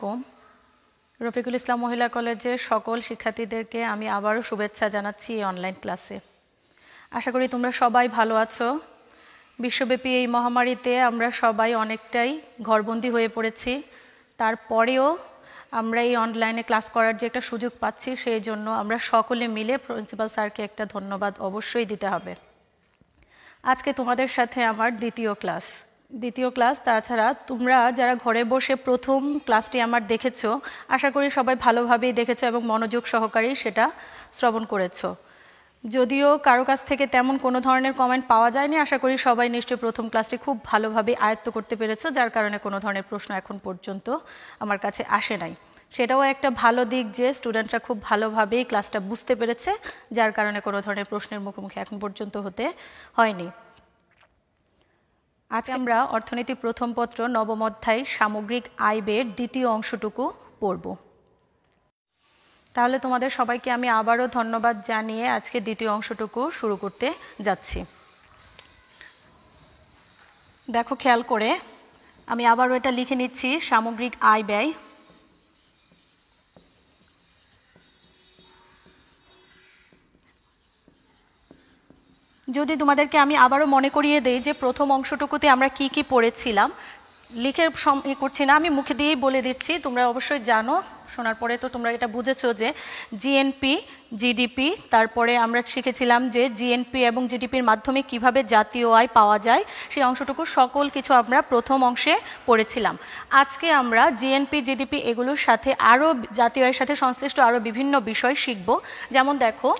আলাইকুম। রফিকুল ইসলাম মহিলা কলেজের সকল শিক্ষার্থীদেরকে আমি আবারও শুভেচ্ছা জানাচ্ছি এই অনলাইন ক্লাসে। আশা করি তোমরা সবাই ভালো আছো। বিশ্বব্যাপী এই মহামারীতে আমরা সবাই অনেকটাই ঘরবন্দি হয়ে পড়েছি। তারপরেও আমরা এই অনলাইনে ক্লাস করার যে একটা সুযোগ পাচ্ছি, সেই জন্য আমরা সকলে মিলে প্রিন্সিপাল স্যারকে একটা ধন্যবাদ অবশ্যই দিতে হবে। আজকে তোমাদের সাথে আমার দ্বিতীয় ক্লাস। তাছাড়া তোমরা যারা ঘরে বসে প্রথম ক্লাসটি আমার দেখেছো, আশা করি সবাই ভালোভাবেই দেখেছো এবং মনোযোগ সহকারেই সেটা শ্রবণ করেছো। যদিও কারো কাছ থেকে তেমন কোনো ধরনের কমেন্ট পাওয়া যায়নি, আশা করি সবাই নিশ্চয়ই প্রথম ক্লাসটি খুব ভালোভাবে আয়ত্ত করতে পেরেছো, যার কারণে কোনো ধরনের প্রশ্ন এখন পর্যন্ত আমার কাছে আসে নাই। সেটাও একটা ভালো দিক যে স্টুডেন্টরা খুব ভালোভাবেই ক্লাসটা বুঝতে পেরেছে, যার কারণে কোনো ধরনের প্রশ্নের মুখোমুখি এখন পর্যন্ত হতে হয়নি। আজ আমরা অর্থনীতি প্রথম পত্র নবম অধ্যায় সামগ্রিক আয় ব্যয়ের দ্বিতীয় অংশটুকু পড়ব। তাহলে তোমাদের সবাইকে আমি আবারও ধন্যবাদ জানিয়ে আজকে দ্বিতীয় অংশটুকু শুরু করতে যাচ্ছি। দেখো খেয়াল করে আমি আবারও এটা লিখে নিচ্ছি, সামগ্রিক আয় ব্যয়। যদি তোমাদেরকে আমি আবারও মনে করিয়ে দেই যে প্রথম অংশটুকুতে আমরা কি কি পড়েছিলাম, লিখে করছি না, আমি মুখে দিয়েই বলে দিচ্ছি। তোমরা অবশ্যই জানো, শোনার পরে তো তোমরা এটা বুঝেছো যে জিএনপি, জিডিপি, তারপরে আমরা শিখেছিলাম যে জিএনপি এবং জিডিপির মাধ্যমে কিভাবে জাতীয় আয় পাওয়া যায়, সেই অংশটুকু সকল কিছু আমরা প্রথম অংশে পড়েছিলাম। আজকে আমরা জিএনপি, জিডিপি এগুলোর সাথে আরও জাতীয় আয়ের সাথে সংশ্লিষ্ট আরও বিভিন্ন বিষয় শিখব। যেমন দেখো,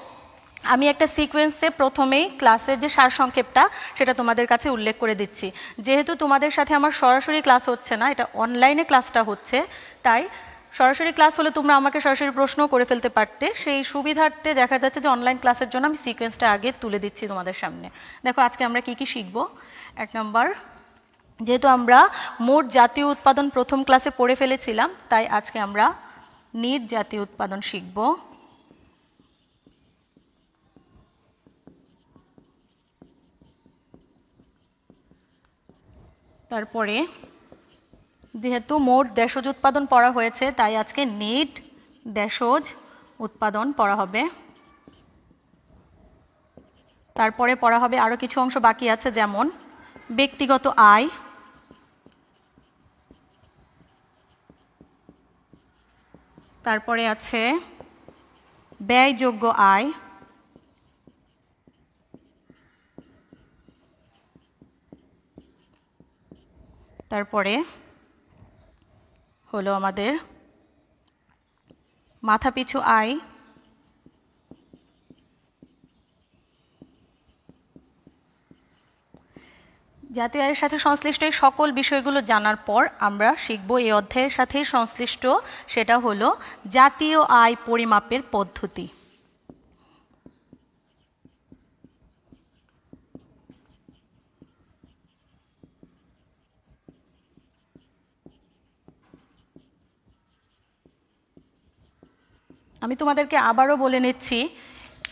আমি একটা সিকোয়েন্সে প্রথমেই ক্লাসের যে সারসংক্ষেপটা সেটা তোমাদের কাছে উল্লেখ করে দিচ্ছি। যেহেতু তোমাদের সাথে আমার সরাসরি ক্লাস হচ্ছে না, এটা অনলাইনে ক্লাসটা হচ্ছে, তাই সরাসরি ক্লাস হলে তোমরা আমাকে সরাসরি প্রশ্ন করে ফেলতে পারতে। সেই সুবিধার্থে দেখা যাচ্ছে যে অনলাইন ক্লাসের জন্য আমি সিকোয়েন্সটা আগে তুলে দিচ্ছি তোমাদের সামনে। দেখো আজকে আমরা কি কি শিখব। 1 নম্বর, যেহেতু আমরা মোট জাতীয় উৎপাদন প্রথম ক্লাসে পড়ে ফেলেছিলাম, তাই আজকে আমরা নিট জাতীয় উৎপাদন শিখব। তারপরে যেহেতু মোট দেশজ উৎপাদন পড়া হয়েছে, তাই আজকে নিট দেশজ উৎপাদন পড়া হবে। তারপরে পড়া হবে আরও কিছু অংশ বাকি আছে, যেমন ব্যক্তিগত আয়, তারপরে আছে ব্যয়যোগ্য আয়, তারপরে হলো আমাদের মাথাপিছু আয়, জাতীয় আয়ের সাথে সংশ্লিষ্ট এই সকল বিষয়গুলো জানার পর আমরা শিখব এই অধ্যায়ের সাথে সংশ্লিষ্ট, সেটা হলো জাতীয় আয় পরিমাপের পদ্ধতি। আমি তোমাদেরকে আবারও বলে নিচ্ছি,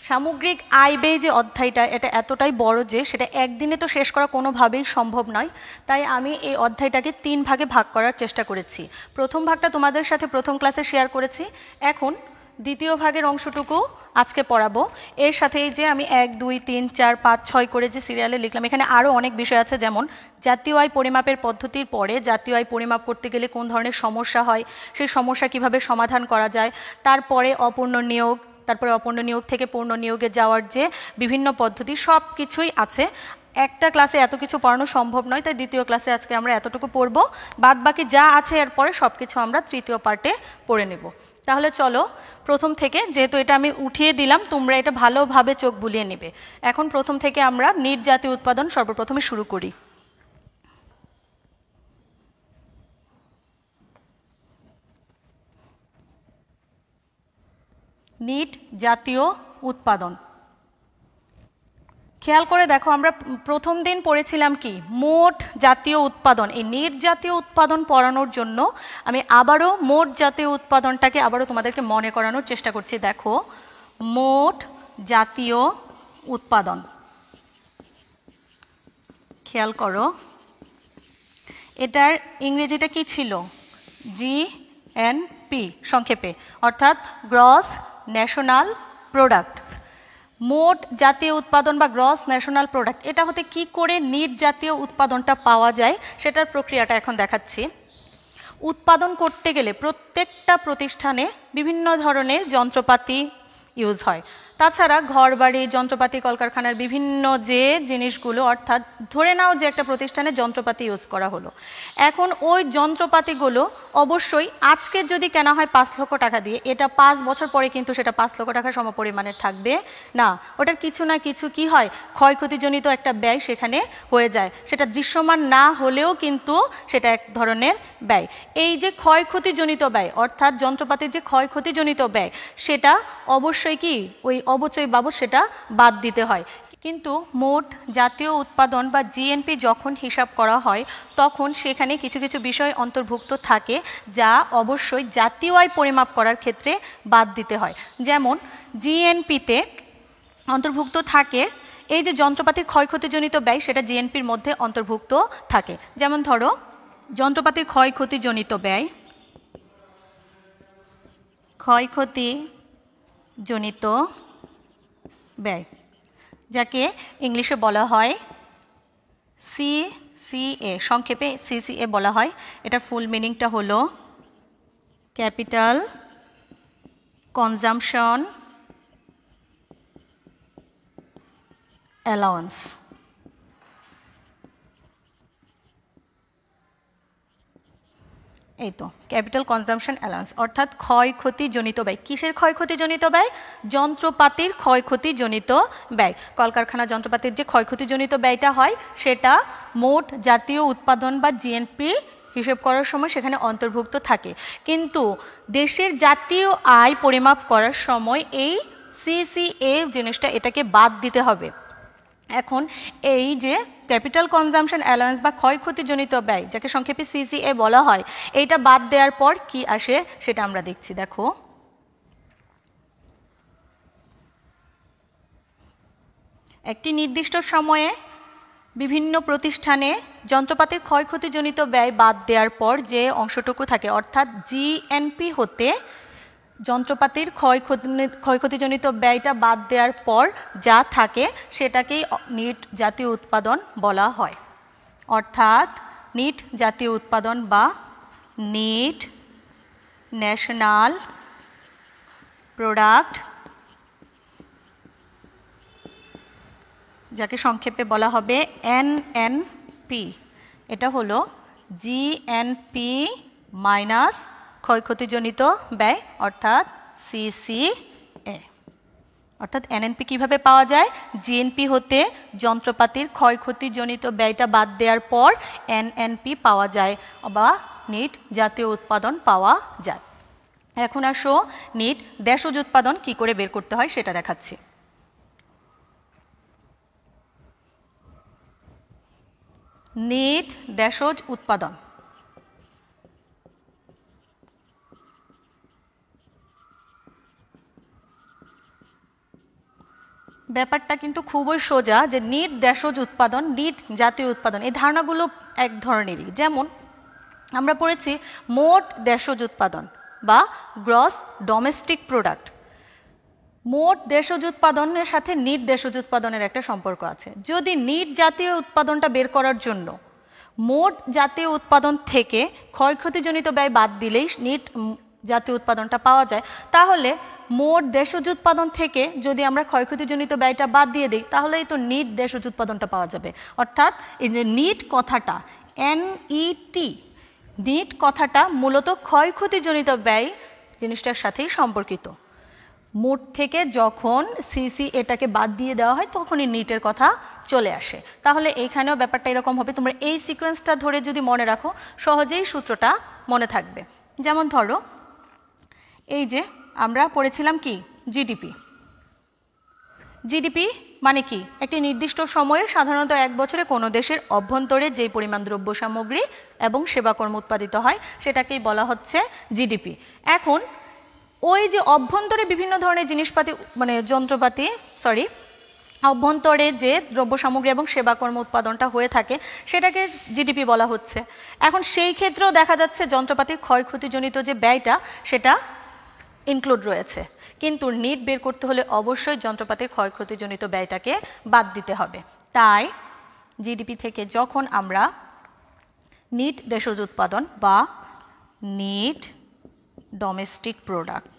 সামগ্রিক আয় ব্যয় যে অধ্যায়টা, এটা এতটাই বড় যে সেটা একদিনে তো শেষ করা কোনোভাবেই সম্ভব নয়। তাই আমি এই অধ্যায়টাকে 3 ভাগে ভাগ করার চেষ্টা করেছি। প্রথম ভাগটা তোমাদের সাথে প্রথম ক্লাসে শেয়ার করেছি, এখন দ্বিতীয় ভাগের অংশটুকু আজকে পড়াবো। এর সাথেই যে আমি 1, 2, 3, 4, 5, 6 করে যে সিরিয়ালে লিখলাম, এখানে আরও অনেক বিষয় আছে, যেমন জাতীয় আয় পরিমাপের পদ্ধতির পরে জাতীয় আয় পরিমাপ করতে গেলে কোন ধরনের সমস্যা হয়, সেই সমস্যা কিভাবে সমাধান করা যায়, তারপরে অপূর্ণ নিয়োগ, তারপরে অপূর্ণ নিয়োগ থেকে পূর্ণ নিয়োগে যাওয়ার যে বিভিন্ন পদ্ধতি, সব কিছুই আছে। একটা ক্লাসে এত কিছু পড়ানো সম্ভব নয়, তাই দ্বিতীয় ক্লাসে আজকে আমরা এতটুকু পড়ব। বাদ বাকি যা আছে এরপরে সব কিছু আমরা তৃতীয় পার্টে পড়ে নেব। তাহলে চলো প্রথম থেকে, যেহেতু এটা আমি উঠিয়ে দিলাম, তোমরা এটা ভালোভাবে চোখ বুলিয়ে নেবে। এখন প্রথম থেকে আমরা নিট জাতীয় উৎপাদন সর্বপ্রথমে শুরু করি। নিট জাতীয় উৎপাদন, খেয়াল করে দেখো, আমরা প্রথম দিন পড়েছিলাম কি মোট জাতীয় উৎপাদন। এই নিট জাতীয় উৎপাদন পড়ানোর জন্য আমি আবারও মোট জাতীয় উৎপাদনটাকে আবারও তোমাদেরকে মনে করানোর চেষ্টা করছি। দেখো, মোট জাতীয় উৎপাদন, খেয়াল করো এটার ইংরেজিটা কি ছিল, জিএনপি সংক্ষেপে, অর্থাৎ গ্রস ন্যাশনাল প্রোডাক্ট। মোট জাতীয় উৎপাদন বা গ্রস ন্যাশনাল প্রোডাক্ট, এটা হতে কি করে নিট জাতীয় উৎপাদনটা পাওয়া যায় সেটার প্রক্রিয়াটা এখন দেখাচ্ছি। উৎপাদন করতে গেলে প্রত্যেকটা প্রতিষ্ঠানে বিভিন্ন ধরনের যন্ত্রপাতি ইউজ হয়। তাছাড়া ঘরবাড়ি, যন্ত্রপাতি, কলকারখানার বিভিন্ন যে জিনিসগুলো, অর্থাৎ ধরে নাও যে একটা প্রতিষ্ঠানে যন্ত্রপাতি ইউজ করা হলো, এখন ওই যন্ত্রপাতিগুলো অবশ্যই আজকে যদি কেনা হয় 5 লক্ষ টাকা দিয়ে, এটা 5 বছর পরে কিন্তু সেটা 5 লক্ষ টাকা সমপরিমাণের থাকবে না। ওটার কিছু না কিছু কি হয়, ক্ষয়ক্ষতিজনিত একটা ব্যয় সেখানে হয়ে যায়। সেটা দৃশ্যমান না হলেও কিন্তু সেটা এক ধরনের ব্যয়। এই যে ক্ষয়ক্ষতিজনিত ব্যয়, অর্থাৎ যন্ত্রপাতির যে ক্ষয়ক্ষতিজনিত ব্যয়, সেটা অবশ্যই কি ওই অবচয় বাবদ সেটা বাদ দিতে হয়। কিন্তু মোট জাতীয় উৎপাদন বা জিএনপি যখন হিসাব করা হয় তখন সেখানে কিছু কিছু বিষয় অন্তর্ভুক্ত থাকে যা অবশ্যই জাতীয় আয় পরিমাপ করার ক্ষেত্রে বাদ দিতে হয়। যেমন জিএনপিতে অন্তর্ভুক্ত থাকে এই যে যন্ত্রপাতির ক্ষয়ক্ষতিজনিত ব্যয়, সেটা জিএনপির মধ্যে অন্তর্ভুক্ত থাকে। যেমন ধরো যন্ত্রপাতির ক্ষয়ক্ষতিজনিত ব্যয়, ক্ষয়ক্ষতিজনিত ব্যয়, যাকে ইংলিশে বলা হয় সিসিএ, সংক্ষেপে সিসিএ বলা হয়। এটা ফুল মিনিংটা হলো ক্যাপিটাল কনজাম্পশন অ্যালাউন্স। এই তো ক্যাপিটাল কনজাম্পশন অ্যালাউন্স, অর্থাৎ ক্ষয়ক্ষতিজনিত ব্যয়। কিসের ক্ষয়ক্ষতিজনিত ব্যয়? যন্ত্রপাতির ক্ষয়ক্ষতিজনিত ব্যয়। কলকারখানা যন্ত্রপাতির যে ক্ষয়ক্ষতিজনিত ব্যয়টা হয় সেটা মোট জাতীয় উৎপাদন বা জিএনপি হিসেব করার সময় সেখানে অন্তর্ভুক্ত থাকে। কিন্তু দেশের জাতীয় আয় পরিমাপ করার সময় এই সিসিএ জিনিসটা এটাকে বাদ দিতে হবে। এখন এই যে ক্যাপিটাল কনজাম্পশন অ্যালাউন্স বা ক্ষয়ক্ষতিজনিত ব্যয়, যাকে সংক্ষেপে সিসিএ বলা হয়, এইটা বাদ দেওয়ার পর কি আসে সেটা আমরা দেখছি। দেখো একটি নির্দিষ্ট সময়ে বিভিন্ন প্রতিষ্ঠানে যন্ত্রপাতির ক্ষয়ক্ষতিজনিত ব্যয় বাদ দেওয়ার পর যে অংশটুকু থাকে, অর্থাৎ জিএনপি হতে যন্ত্রপাতির ক্ষয়ক্ষতিজনিত ব্যয়টা বাদ দেওয়ার পর যা থাকে সেটাকেই নিট জাতীয় উৎপাদন বলা হয়। অর্থাৎ নিট জাতীয় উৎপাদন বা নিট ন্যাশনাল প্রোডাক্ট, যাকে সংক্ষেপে বলা হবে এনএনপি, এটা হলো জিএনপি মাইনাস ক্ষয়ক্ষতিজনিত ব্যয়, অর্থাৎ সিসিএ। অর্থাৎ এনএনপি কিভাবে পাওয়া যায়? জিএনপি হতে যন্ত্রপাতির ক্ষয়ক্ষতিজনিত ব্যয়টা বাদ দেওয়ার পর এনএনপি পাওয়া যায় বা নিট জাতীয় উৎপাদন পাওয়া যায়। এখন আসো নিট দেশজ উৎপাদন কি করে বের করতে হয় সেটা দেখাচ্ছি। নিট দেশজ উৎপাদন, ব্যাপারটা কিন্তু খুবই সোজা যে নিট দেশজ উৎপাদন, নিট জাতীয় উৎপাদন, এই ধারণাগুলো এক ধরনেরই। যেমন আমরা পড়েছি মোট দেশজ উৎপাদন বা গ্রস ডোমেস্টিক প্রোডাক্ট। মোট দেশজ উৎপাদনের সাথে নিট দেশজ উৎপাদনের একটা সম্পর্ক আছে। যদি নিট জাতীয় উৎপাদনটা বের করার জন্য মোট জাতীয় উৎপাদন থেকে ক্ষয়ক্ষতিজনিত ব্যয় বাদ দিলেই নিট জাতীয় উৎপাদনটা পাওয়া যায়, তাহলে মোট দেশজ উৎপাদন থেকে যদি আমরা ক্ষয়ক্ষতিজনিত ব্যয়টা বাদ দিয়ে দিই তাহলেই তো নিট দেশজ উৎপাদনটা পাওয়া যাবে। অর্থাৎ এই যে নিট কথাটা, এনইটি, নিট কথাটা মূলত ক্ষয়ক্ষতিজনিত ব্যয় জিনিসটার সাথেই সম্পর্কিত। মোট থেকে যখন সিসি এটাকে বাদ দিয়ে দেওয়া হয় তখনই নিটের কথা চলে আসে। তাহলে এইখানেও ব্যাপারটা এরকম হবে। তোমরা এই সিকোয়েন্সটা ধরে যদি মনে রাখো সহজেই সূত্রটা মনে থাকবে। যেমন ধরো এই যে আমরা পড়েছিলাম কি জিডিপি। জিডিপি মানে কি? একটি নির্দিষ্ট সময়ে সাধারণত এক বছরে কোনো দেশের অভ্যন্তরে যে পরিমাণ দ্রব্য সামগ্রী এবং সেবাকর্ম উৎপাদিত হয় সেটাকেই বলা হচ্ছে জিডিপি। এখন ওই যে অভ্যন্তরে বিভিন্ন ধরনের জিনিসপাতি মানে যন্ত্রপাতি অভ্যন্তরে যে দ্রব্য সামগ্রী এবং সেবাকর্ম উৎপাদনটা হয়ে থাকে সেটাকে জিডিপি বলা হচ্ছে। এখন সেই ক্ষেত্রেও দেখা যাচ্ছে যন্ত্রপাতির ক্ষয়ক্ষতিজনিত যে ব্যয়টা সেটা ইনক্লুড রয়েছে, কিন্তু নিট বের করতে হলে অবশ্যই যন্ত্রপাতির ক্ষয়ক্ষতিজনিত ব্যয়টাকে বাদ দিতে হবে। তাই জিডিপি থেকে যখন আমরা নিট দেশজ উৎপাদন বা net domestic product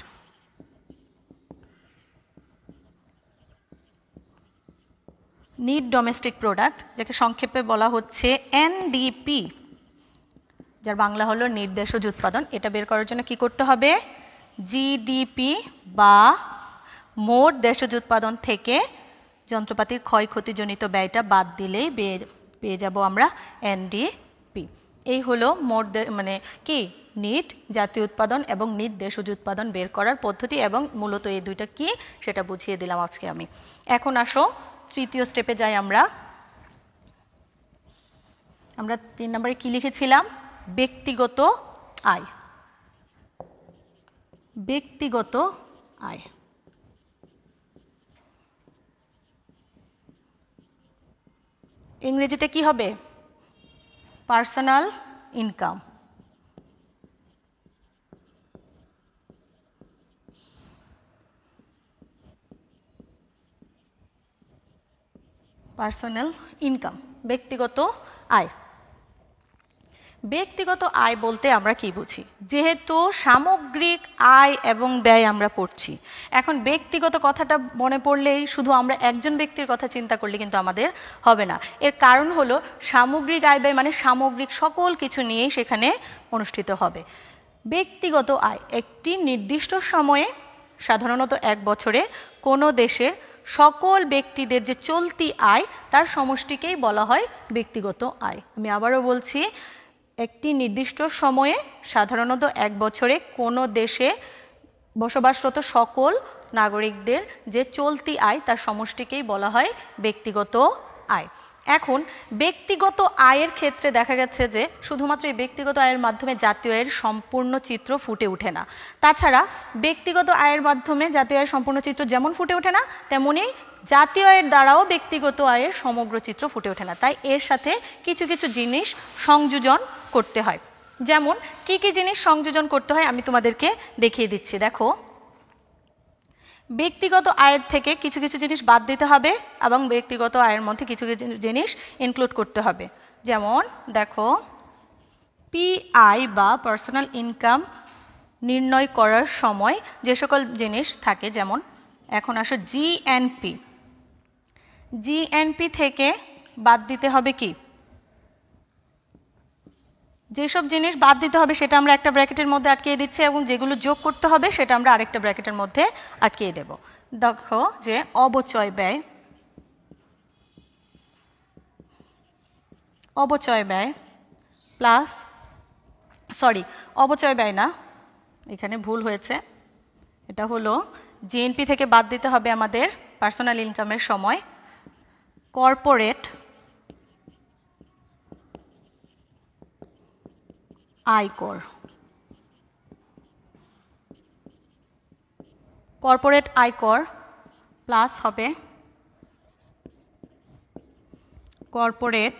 net domestic product, যাকে সংক্ষেপে বলা হচ্ছে এনডিপি, যার বাংলা হলো নিট দেশজ উৎপাদন, এটা বের করার জন্য কি করতে হবে? জিডিপি বা মোট দেশজ উৎপাদন থেকে যন্ত্রপাতির ক্ষয়ক্ষতিজনিত ব্যয়টা বাদ দিলেই পেয়ে যাব আমরা এনডিপি। এই হলো মোট মানে কি নিট জাতীয় উৎপাদন এবং নিট দেশজ উৎপাদন বের করার পদ্ধতি, এবং মূলত এই দুইটা কি সেটা বুঝিয়ে দিলাম আজকে আমি। এখন আসো তৃতীয় স্টেপে যাই। আমরা 3 নম্বরে কি লিখেছিলাম? ব্যক্তিগত আয়। ব্যক্তিগত আয় ইংরেজিতে কি হবে? Personal income. পার্সোনাল ইনকাম, ব্যক্তিগত আয়। ব্যক্তিগত আয় বলতে আমরা কি বুঝি? যেহেতু সামগ্রিক আয় এবং ব্যয় আমরা পড়ছি, এখন ব্যক্তিগত কথাটা মনে পড়লেই শুধু আমরা একজন ব্যক্তির কথা চিন্তা করলে কিন্তু আমাদের হবে না। এর কারণ হলো সামগ্রিক আয় ব্যয় মানে সামগ্রিক সকল কিছু নিয়েই সেখানে অনুষ্ঠিত হবে। ব্যক্তিগত আয় একটি নির্দিষ্ট সময়ে, সাধারণত 1 বছরে, কোনো দেশের সকল ব্যক্তিদের যে চলতি আয় তার সমষ্টিকেই বলা হয় ব্যক্তিগত আয়। আমি আবারও বলছি, একটি নির্দিষ্ট সময়ে, সাধারণত 1 বছরে, কোনো দেশে বসবাসরত সকল নাগরিকদের যে চলতি আয় তার সমষ্টিকেই বলা হয় ব্যক্তিগত আয়। এখন ব্যক্তিগত আয়ের ক্ষেত্রে দেখা গেছে যে শুধুমাত্র এই ব্যক্তিগত আয়ের মাধ্যমে জাতীয় আয়ের সম্পূর্ণ চিত্র ফুটে ওঠে না। তাছাড়া ব্যক্তিগত আয়ের মাধ্যমে জাতীয় আয়ের সম্পূর্ণ চিত্র যেমন ফুটে ওঠে না, তেমনি জাতীয় আয়ের দ্বারাও ব্যক্তিগত আয়ের সমগ্র চিত্র ফুটে ওঠে না। তাই এর সাথে কিছু কিছু জিনিস সংযোজন করতে হয়। যেমন কি কি জিনিস সংযোজন করতে হয় আমি তোমাদেরকে দেখিয়ে দিচ্ছি। দেখো, ব্যক্তিগত আয়ের থেকে কিছু কিছু জিনিস বাদ দিতে হবে এবং ব্যক্তিগত আয়ের মধ্যে কিছু কিছু জিনিস ইনক্লুড করতে হবে। যেমন দেখো, পিআই বা পার্সোনাল ইনকাম নির্ণয় করার সময় যে সকল জিনিস থাকে, যেমন এখন আসো জিএনপি। জিএনপি থেকে বাদ দিতে হবে কি? যেসব জিনিস বাদ দিতে হবে সেটা আমরা একটা ব্র্যাকেটের মধ্যে আটকিয়ে দিচ্ছি, এবং যেগুলো যোগ করতে হবে সেটা আমরা আরেকটা ব্র্যাকেটের মধ্যে আটকিয়ে দেব। দেখো যে অবচয় ব্যয়, অবচয় ব্যয় প্লাস, অবচয় ব্যয় না, এখানে ভুল হয়েছে, এটা হলো জিএনপি থেকে বাদ দিতে হবে আমাদের পার্সোনাল ইনকামের সময় কর্পোরেট আয়কর। কর্পোরেট আয়কর প্লাস হবে কর্পোরেট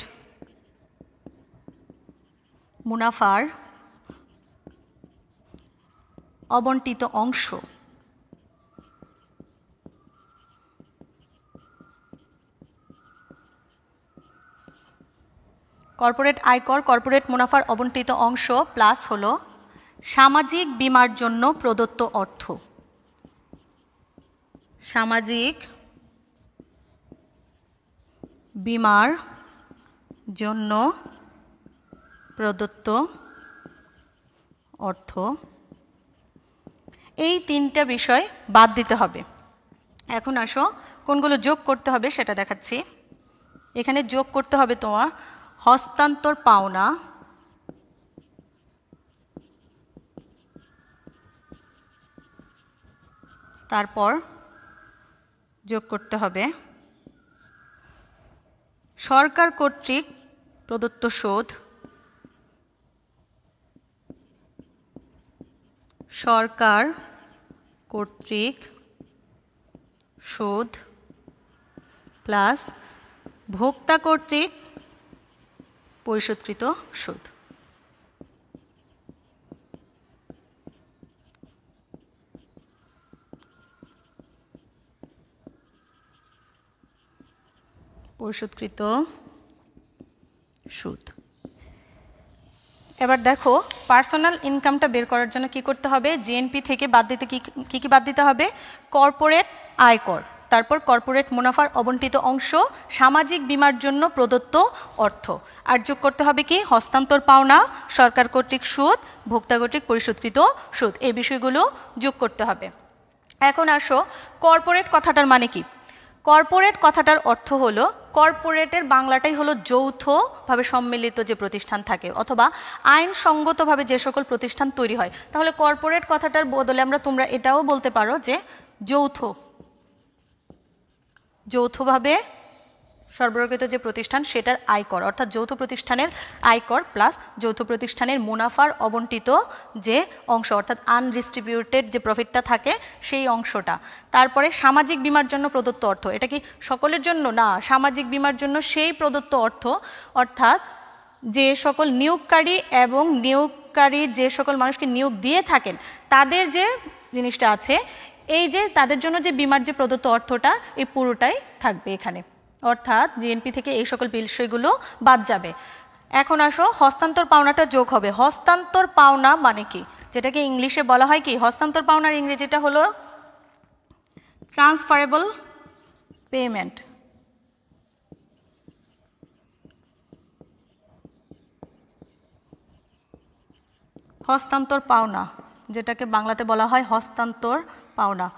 মুনাফার অবন্টিত অংশ। কর্পোরেট আয়কর, কর্পোরেট মুনাফার অবন্টিত অংশ প্লাস হলো সামাজিক বীমার জন্য প্রদত্ত অর্থ। সামাজিক বীমার জন্য প্রদত্ত অর্থ। এই 3টা বিষয় বাদ দিতে হবে। এখন আসো কোনগুলো যোগ করতে হবে সেটা দেখাচ্ছি। এখানে যোগ করতে হবে তোমার হস্তান্তর পাওনা, তারপর যোগ করতে হবে সরকার কর্তৃক প্রদত্ত সুদ, সরকার কর্তৃক সুদ প্লাস ভোক্তা কর্তৃক পরিশোধকৃত সুদ। পরিশোধকৃত সুদ। এবার দেখো পার্সোনাল ইনকামটা বের করার জন্য কি করতে হবে, জিএনপি থেকে বাদ দিতে কি বাদ দিতে হবে, কর্পোরেট আয়কর, তারপর কর্পোরেট মুনাফার অবন্টিত অংশ, সামাজিক বীমার জন্য প্রদত্ত অর্থ, আর যোগ করতে হবে কি হস্তান্তর পাওনা, সরকার কর্তৃক সুদ, ভোক্তা কর্তৃক পরিশোধকৃত সুদ, এই বিষয়গুলো যোগ করতে হবে। এখন আসো কর্পোরেট কথাটার মানে কি। কর্পোরেট কথাটার অর্থ হলো, কর্পোরেটের বাংলাটাই হলো যৌথভাবে সম্মিলিত যে প্রতিষ্ঠান থাকে অথবা আইনসঙ্গতভাবে যে সকল প্রতিষ্ঠান তৈরি হয়। তাহলে কর্পোরেট কথাটার বদলে তোমরা এটাও বলতে পারো যে যৌথভাবে সরবরাহকৃত যে প্রতিষ্ঠান সেটার আয়কর, অর্থাৎ যৌথ প্রতিষ্ঠানের আয়কর প্লাস যৌথ প্রতিষ্ঠানের মুনাফার অবন্টিত যে অংশ, অর্থাৎ আনডিস্ট্রিবিউটেড যে প্রফিটটা থাকে সেই অংশটা। তারপরে সামাজিক বীমার জন্য প্রদত্ত অর্থ, এটা কি সকলের জন্য না, সামাজিক বীমার জন্য সেই প্রদত্ত অর্থ, অর্থাৎ যে সকল নিয়োগকারী এবং নিয়োগকারী যে সকল মানুষকে নিয়োগ দিয়ে থাকেন তাদের যে জিনিসটা আছে, এই যে তাদের জন্য যে বীমার যে প্রদত্ত অর্থটা এই পুরোটাই থাকবে এখানে, অর্থাৎ জিএনপি থেকে এই সকল বিষয়গুলো বাদ যাবে। এখন আসো হস্তান্তর পাওনাটা যোগ হবে। হস্তান্তর পাওনা মানে কি, যেটাকে ইংলিশে বলা হয় কি, হস্তান্তর পাওনার ইংরেজিটা হলো ট্রান্সফারেবল পেমেন্ট। হস্তান্তর পাওনা, যেটাকে বাংলাতে বলা হয় হস্তান্তর পাওনা।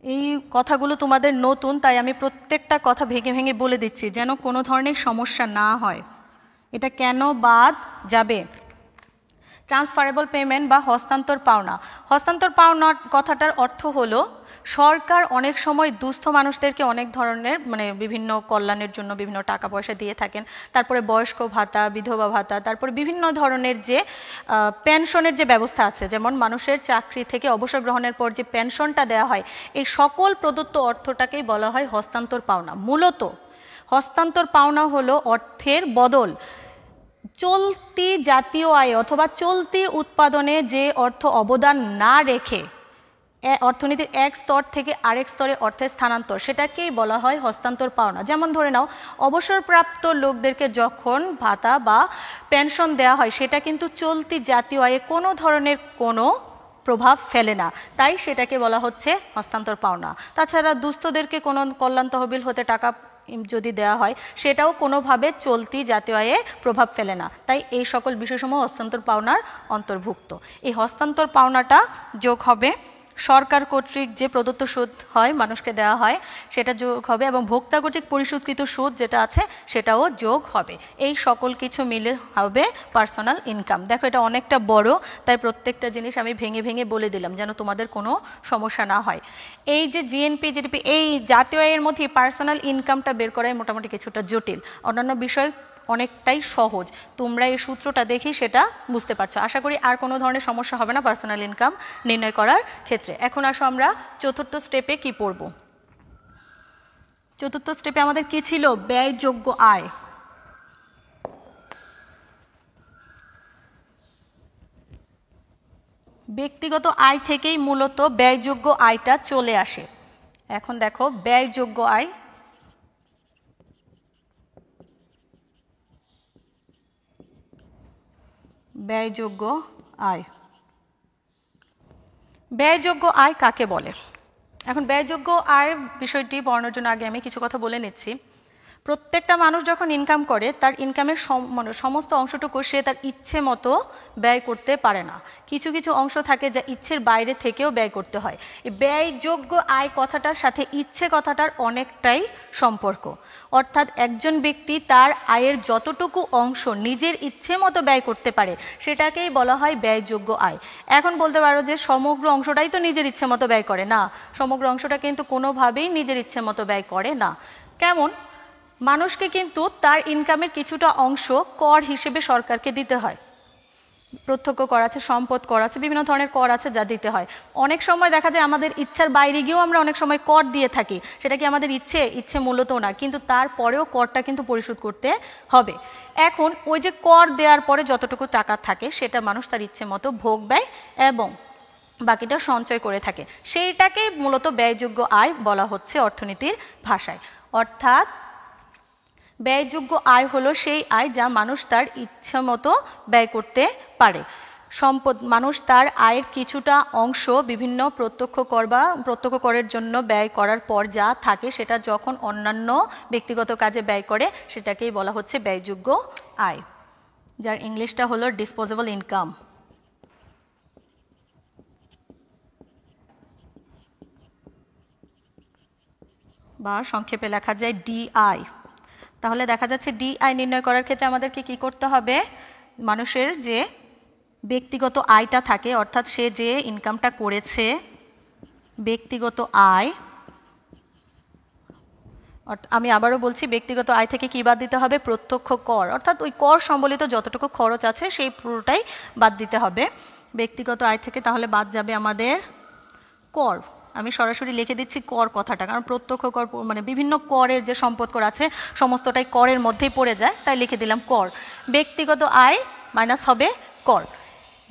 এই কথাগুলো তোমাদের নতুন, তাই আমি প্রত্যেকটা কথা ভেঙে ভেঙে বলে দিচ্ছি যেন কোনো ধরনের সমস্যা না হয়। এটা কেন বাদ যাবে, ট্রান্সফারেবল পেমেন্ট বা হস্তান্তর পাওনা। হস্তান্তর পাওনা কথাটার অর্থ হলো সরকার অনেক সময় দুস্থ মানুষদেরকে অনেক ধরনের বিভিন্ন কল্যাণের জন্য বিভিন্ন টাকা পয়সা দিয়ে থাকেন। তারপরে বয়স্ক ভাতা, বিধবা ভাতা, তারপরে বিভিন্ন ধরনের যে পেনশনের যে ব্যবস্থা আছে, যেমন মানুষের চাকরি থেকে অবসর গ্রহণের পর যে পেনশনটা দেওয়া হয়, এই সকল প্রদত্ত অর্থটাকেই বলা হয় হস্তান্তর পাওনা। মূলত হস্তান্তর পাওনা হলো অর্থের বদল চলতি জাতীয় আয় অথবা চলতি উৎপাদনে যে অর্থ অবদান না রেখে অর্থনীতির এক স্তর থেকে আরেক স্তরে অর্থের স্থানান্তর, সেটাকেই বলা হয় হস্তান্তর পাওনা। যেমন ধরে নাও অবসরপ্রাপ্ত লোকদেরকে যখন ভাতা বা পেনশন দেওয়া হয় সেটা কিন্তু চলতি জাতীয় আয়ে কোনো ধরনের কোনো প্রভাব ফেলে না, তাই সেটাকে বলা হচ্ছে হস্তান্তর পাওনা। তাছাড়া দুস্থদেরকে কোনো কল্যাণ তহবিল হতে টাকা যদি দেওয়া হয় সেটাও কোনোভাবে চলতি জাতীয় আয়ে প্রভাব ফেলে না, তাই এই সকল বিষয়সমূহ হস্তান্তর পাওনার অন্তর্ভুক্ত। এই হস্তান্তর পাওনাটা যোগ হবে সরকার কর্তৃক যে প্রদত্ত সুদ হয় মানুষকে দেওয়া হয় সেটা যোগ হবে, এবং ভোক্তা কর্তৃক পরিশোধকৃত সুদ যেটা আছে সেটাও যোগ হবে। এই সকল কিছু মিলে হবে পার্সোনাল ইনকাম। দেখো এটা অনেকটা বড়, তাই প্রত্যেকটা জিনিস আমি ভেঙে ভেঙে বলে দিলাম যেন তোমাদের কোনো সমস্যা না হয়। এই যে জিএনপি, জিডিপি, এই জাতীয় আয়ের মধ্যে পার্সোনাল ইনকামটা বের করাই মোটামুটি কিছুটা জটিল, অন্যান্য বিষয় অনেকটাই সহজ। তোমরা এই সূত্রটা দেখি সেটা বুঝতে পারছো। আশা করি আর কোনো ধরনের সমস্যা হবে না পার্সোনাল ইনকাম নির্ণয় করার ক্ষেত্রে। এখন আসো আমরা চতুর্থ স্টেপে কি পড়ব। চতুর্থ স্টেপে আমাদের কি ছিল, ব্যয়যোগ্য আয়। ব্যক্তিগত আয় থেকেই মূলত ব্যয়যোগ্য আয়টা চলে আসে। এখন দেখো ব্যয়যোগ্য আয়, ব্যয়যোগ্য আয়, ব্যয়যোগ্য আয় কাকে বলে। এখন ব্যয়যোগ্য আয় বিষয়টি বর্ণনার জন্য আগে আমি কিছু কথা বলে নিচ্ছি। প্রত্যেকটা মানুষ যখন ইনকাম করে তার ইনকামের সমস্ত অংশটুকু সে তার ইচ্ছে মতো ব্যয় করতে পারে না, কিছু কিছু অংশ থাকে যা ইচ্ছের বাইরে থেকেও ব্যয় করতে হয়। এই ব্যয়যোগ্য আয় কথাটার সাথে ইচ্ছে কথাটার অনেকটাই সম্পর্ক, অর্থাৎ একজন ব্যক্তি তার আয়ের যতটুকু অংশ নিজের ইচ্ছে মতো ব্যয় করতে পারে সেটাকেই বলা হয় ব্যয়যোগ্য আয়। এখন বলতে পারো যে সমগ্র অংশটাই তো নিজের ইচ্ছে মতো ব্যয় করে না, সমগ্র অংশটা কিন্তু কোনোভাবেই নিজের ইচ্ছে মতো ব্যয় করে না। কেমন, মানুষকে কিন্তু তার ইনকামের কিছুটা অংশ কর হিসেবে সরকারকে দিতে হয়, প্রত্যক্ষ কর আছে, সম্পদ কর আছে, বিভিন্ন ধরনের কর আছে যা দিতে হয়। অনেক সময় দেখা যায় আমাদের ইচ্ছার বাইরে গিয়েও আমরা অনেক সময় কর দিয়ে থাকি, সেটা কি আমাদের ইচ্ছে মূলত না, কিন্তু তারপরেও করটা কিন্তু পরিশোধ করতে হবে। এখন ওই যে কর দেওয়ার পরে যতটুকু টাকা থাকে সেটা মানুষ তার ইচ্ছে মতো ভোগ ব্যয় এবং বাকিটা সঞ্চয় করে থাকে, সেইটাকে মূলত ব্যয়যোগ্য আয় বলা হচ্ছে অর্থনীতির ভাষায়। অর্থাৎ ব্যয়যোগ্য আয় হলো সেই আয় যা মানুষ তার ইচ্ছা মতো ব্যয় করতে পারে। সম্পদ মানুষ তার আয়ের কিছুটা অংশ বিভিন্ন প্রত্যক্ষ কর বা প্রত্যক্ষ করের জন্য ব্যয় করার পর যা থাকে সেটা যখন অন্যান্য ব্যক্তিগত কাজে ব্যয় করে সেটাকেই বলা হচ্ছে ব্যয়যোগ্য আয়, যার ইংলিশটা হলো ডিসপোজেবল ইনকাম বা সংক্ষেপে লেখা যায় ডিআই। তাহলে দেখা যাচ্ছে ডিআই নির্ণয় করার ক্ষেত্রে আমাদেরকে কি করতে হবে, মানুষের যে ব্যক্তিগত আয়টা থাকে অর্থাৎ সে যে ইনকামটা করেছে ব্যক্তিগত আয়, আমি আবারও বলছি ব্যক্তিগত আয় থেকে কি বাদ দিতে হবে, প্রত্যক্ষ কর অর্থাৎ ওই কর সম্বলিত যতটুকু খরচ আছে সেই পুরোটাই বাদ দিতে হবে ব্যক্তিগত আয় থেকে। তাহলে বাদ যাবে আমাদের কর, আমি সরাসরি লিখে দিচ্ছি কর কথাটা, কারণ প্রত্যক্ষ কর মানে বিভিন্ন করের যে সম্পদ কর আছে সমস্তটাই করের মধ্যেই পড়ে যায়, তাই লিখে দিলাম কর। ব্যক্তিগত আয় মাইনাস হবে কর,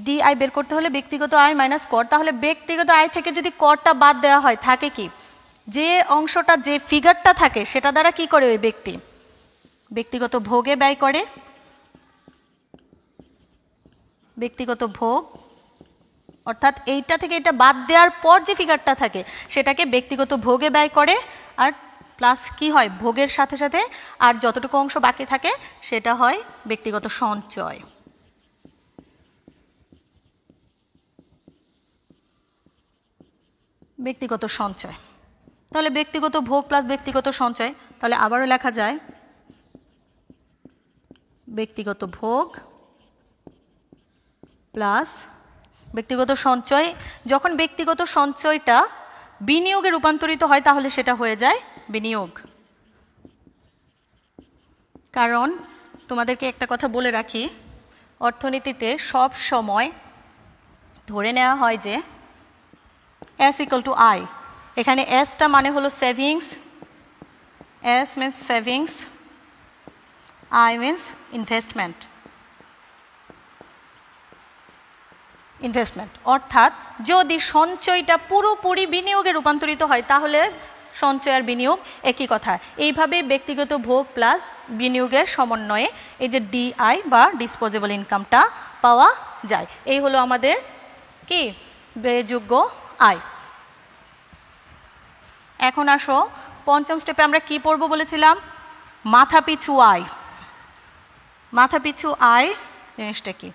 ডিআই বের করতে হলে ব্যক্তিগত আয় মাইনাস কর। তাহলে ব্যক্তিগত আয় থেকে যদি করটা বাদ দেওয়া হয় থাকে কি, যে অংশটা যে ফিগারটা থাকে সেটা দ্বারা কি করে ওই ব্যক্তি ব্যক্তিগত ভোগে ব্যয় করে, ব্যক্তিগত ভোগ অর্থাৎ এইটা থেকে এটা বাদ দেওয়ার পর যে ফিগারটা থাকে সেটাকে ব্যক্তিগত ভোগে ব্যয় করে, আর প্লাস কি হয় ভোগের সাথে সাথে আর যতটুকু অংশ বাকি থাকে সেটা হয় ব্যক্তিগত সঞ্চয়। ব্যক্তিগত সঞ্চয়, তাহলে ব্যক্তিগত ভোগ প্লাস ব্যক্তিগত সঞ্চয়, তাহলে আবারও লেখা যায় ব্যক্তিগত ভোগ প্লাস ব্যক্তিগত সঞ্চয়। যখন ব্যক্তিগত সঞ্চয়টা বিনিয়োগে রূপান্তরিত হয় তাহলে সেটা হয়ে যায় বিনিয়োগ। কারণ তোমাদেরকে একটা কথা বলে রাখি, অর্থনীতিতে সব সময় ধরে নেওয়া হয় যে S ইকুয়াল টু আই, এখানে এসটা মানে হলো savings, S means savings, I means investment. Investment অর্থাৎ যদি সঞ্চয়টা পুরোপুরি বিনিয়োগে রূপান্তরিত হয় তাহলে সঞ্চয় আর বিনিয়োগ একই কথা। এইভাবে ব্যক্তিগত ভোগ প্লাস বিনিয়োগের সমন্বয়ে এই যে ডিআই বা ডিসপোজেবল ইনকামটা পাওয়া যায়। এই হলো আমাদের কি ব্যয়যোগ্য আয়। এখন আসো পঞ্চম স্টেপে আমরা কি পড়ব বলেছিলাম, মাথাপিছু আয়। মাথাপিছু আয় জিনিসটা কি,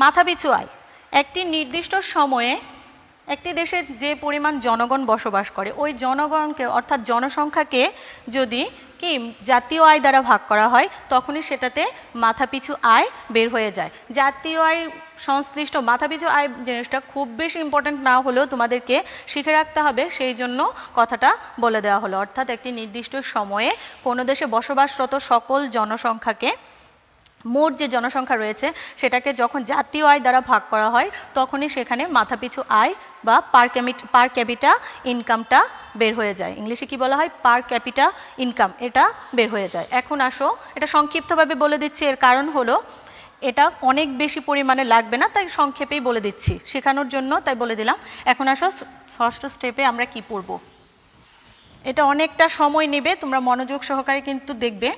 মাথাপিছু আয় একটি নির্দিষ্ট সময়ে একটি দেশে যে পরিমাণ জনগণ বসবাস করে ওই জনগণকে অর্থাৎ জনসংখ্যাকে যদি কি জাতীয় আয় দ্বারা ভাগ করা হয় তখনই সেটাতে মাথাপিছু আয় বের হয়ে যায়। জাতীয় আয় সংশ্লিষ্ট মাথাপিছু আয় জিনিসটা খুব বেশি ইম্পর্ট্যান্ট না হলেও তোমাদেরকে শিখে রাখতে হবে, সেই জন্য কথাটা বলে দেওয়া হলো। অর্থাৎ একটি নির্দিষ্ট সময়ে কোনো দেশে বসবাসরত সকল জনসংখ্যাকে, মোট যে জনসংখ্যা রয়েছে সেটাকে যখন জাতীয় আয় দ্বারা ভাগ করা হয় তখনই সেখানে মাথাপিছু আয় বা পার ক্যাপিটা ইনকামটা বের হয়ে যায়। ইংলিশে কি বলা হয়, পার ক্যাপিটা ইনকাম, এটা বের হয়ে যায়। এখন আসো এটা সংক্ষিপ্তভাবে বলে দিচ্ছি, এর কারণ হলো এটা অনেক বেশি পরিমাণে লাগবে না তাই সংক্ষেপেই বলে দিচ্ছি শেখানোর জন্য, তাই বলে দিলাম। এখন আসো ষষ্ঠ স্টেপে আমরা কি পড়ব, এটা অনেকটা সময় নেবে, তোমরা মনোযোগ সহকারে কিন্তু দেখবে।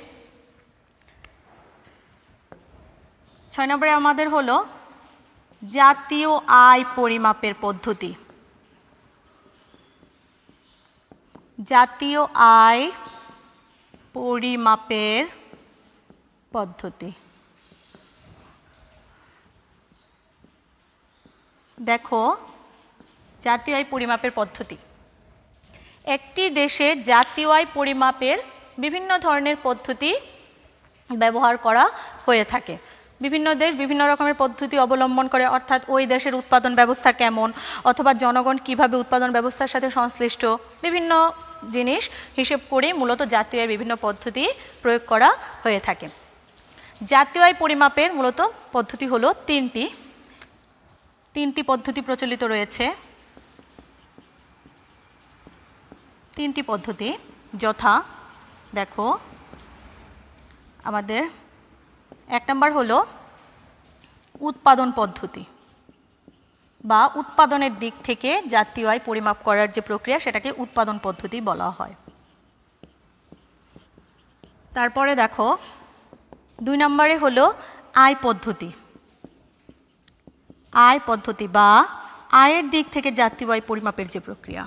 6 নম্বরে আমাদের হলো জাতীয় আয় পরিমাপের পদ্ধতি। জাতীয় আয় পরিমাপের পদ্ধতি দেখো, জাতীয় আয় পরিমাপের পদ্ধতি, একটি দেশের জাতীয় আয় পরিমাপের বিভিন্ন ধরনের পদ্ধতি ব্যবহার করা হয়ে থাকে। বিভিন্ন দেশ বিভিন্ন রকমের পদ্ধতি অবলম্বন করে, অর্থাৎ ওই দেশের উৎপাদন ব্যবস্থা কেমন অথবা জনগণ কিভাবে উৎপাদন ব্যবস্থার সাথে সংশ্লিষ্ট বিভিন্ন জিনিস হিসেব করে মূলত জাতীয় আয় বিভিন্ন পদ্ধতি প্রয়োগ করা হয়ে থাকে। জাতীয় আয় পরিমাপের মূলত পদ্ধতি হলো তিনটি পদ্ধতি প্রচলিত রয়েছে। তিনটি পদ্ধতি যথা, দেখো আমাদের এক নম্বর হলো উৎপাদন পদ্ধতি বা উৎপাদনের দিক থেকে জাতীয় আয় পরিমাপ করার যে প্রক্রিয়া সেটাকে উৎপাদন পদ্ধতি বলা হয়। তারপরে দেখো 2 নম্বরে হলো আয় পদ্ধতি। আয় পদ্ধতি বা আয়ের দিক থেকে জাতীয় আয় পরিমাপের যে প্রক্রিয়া।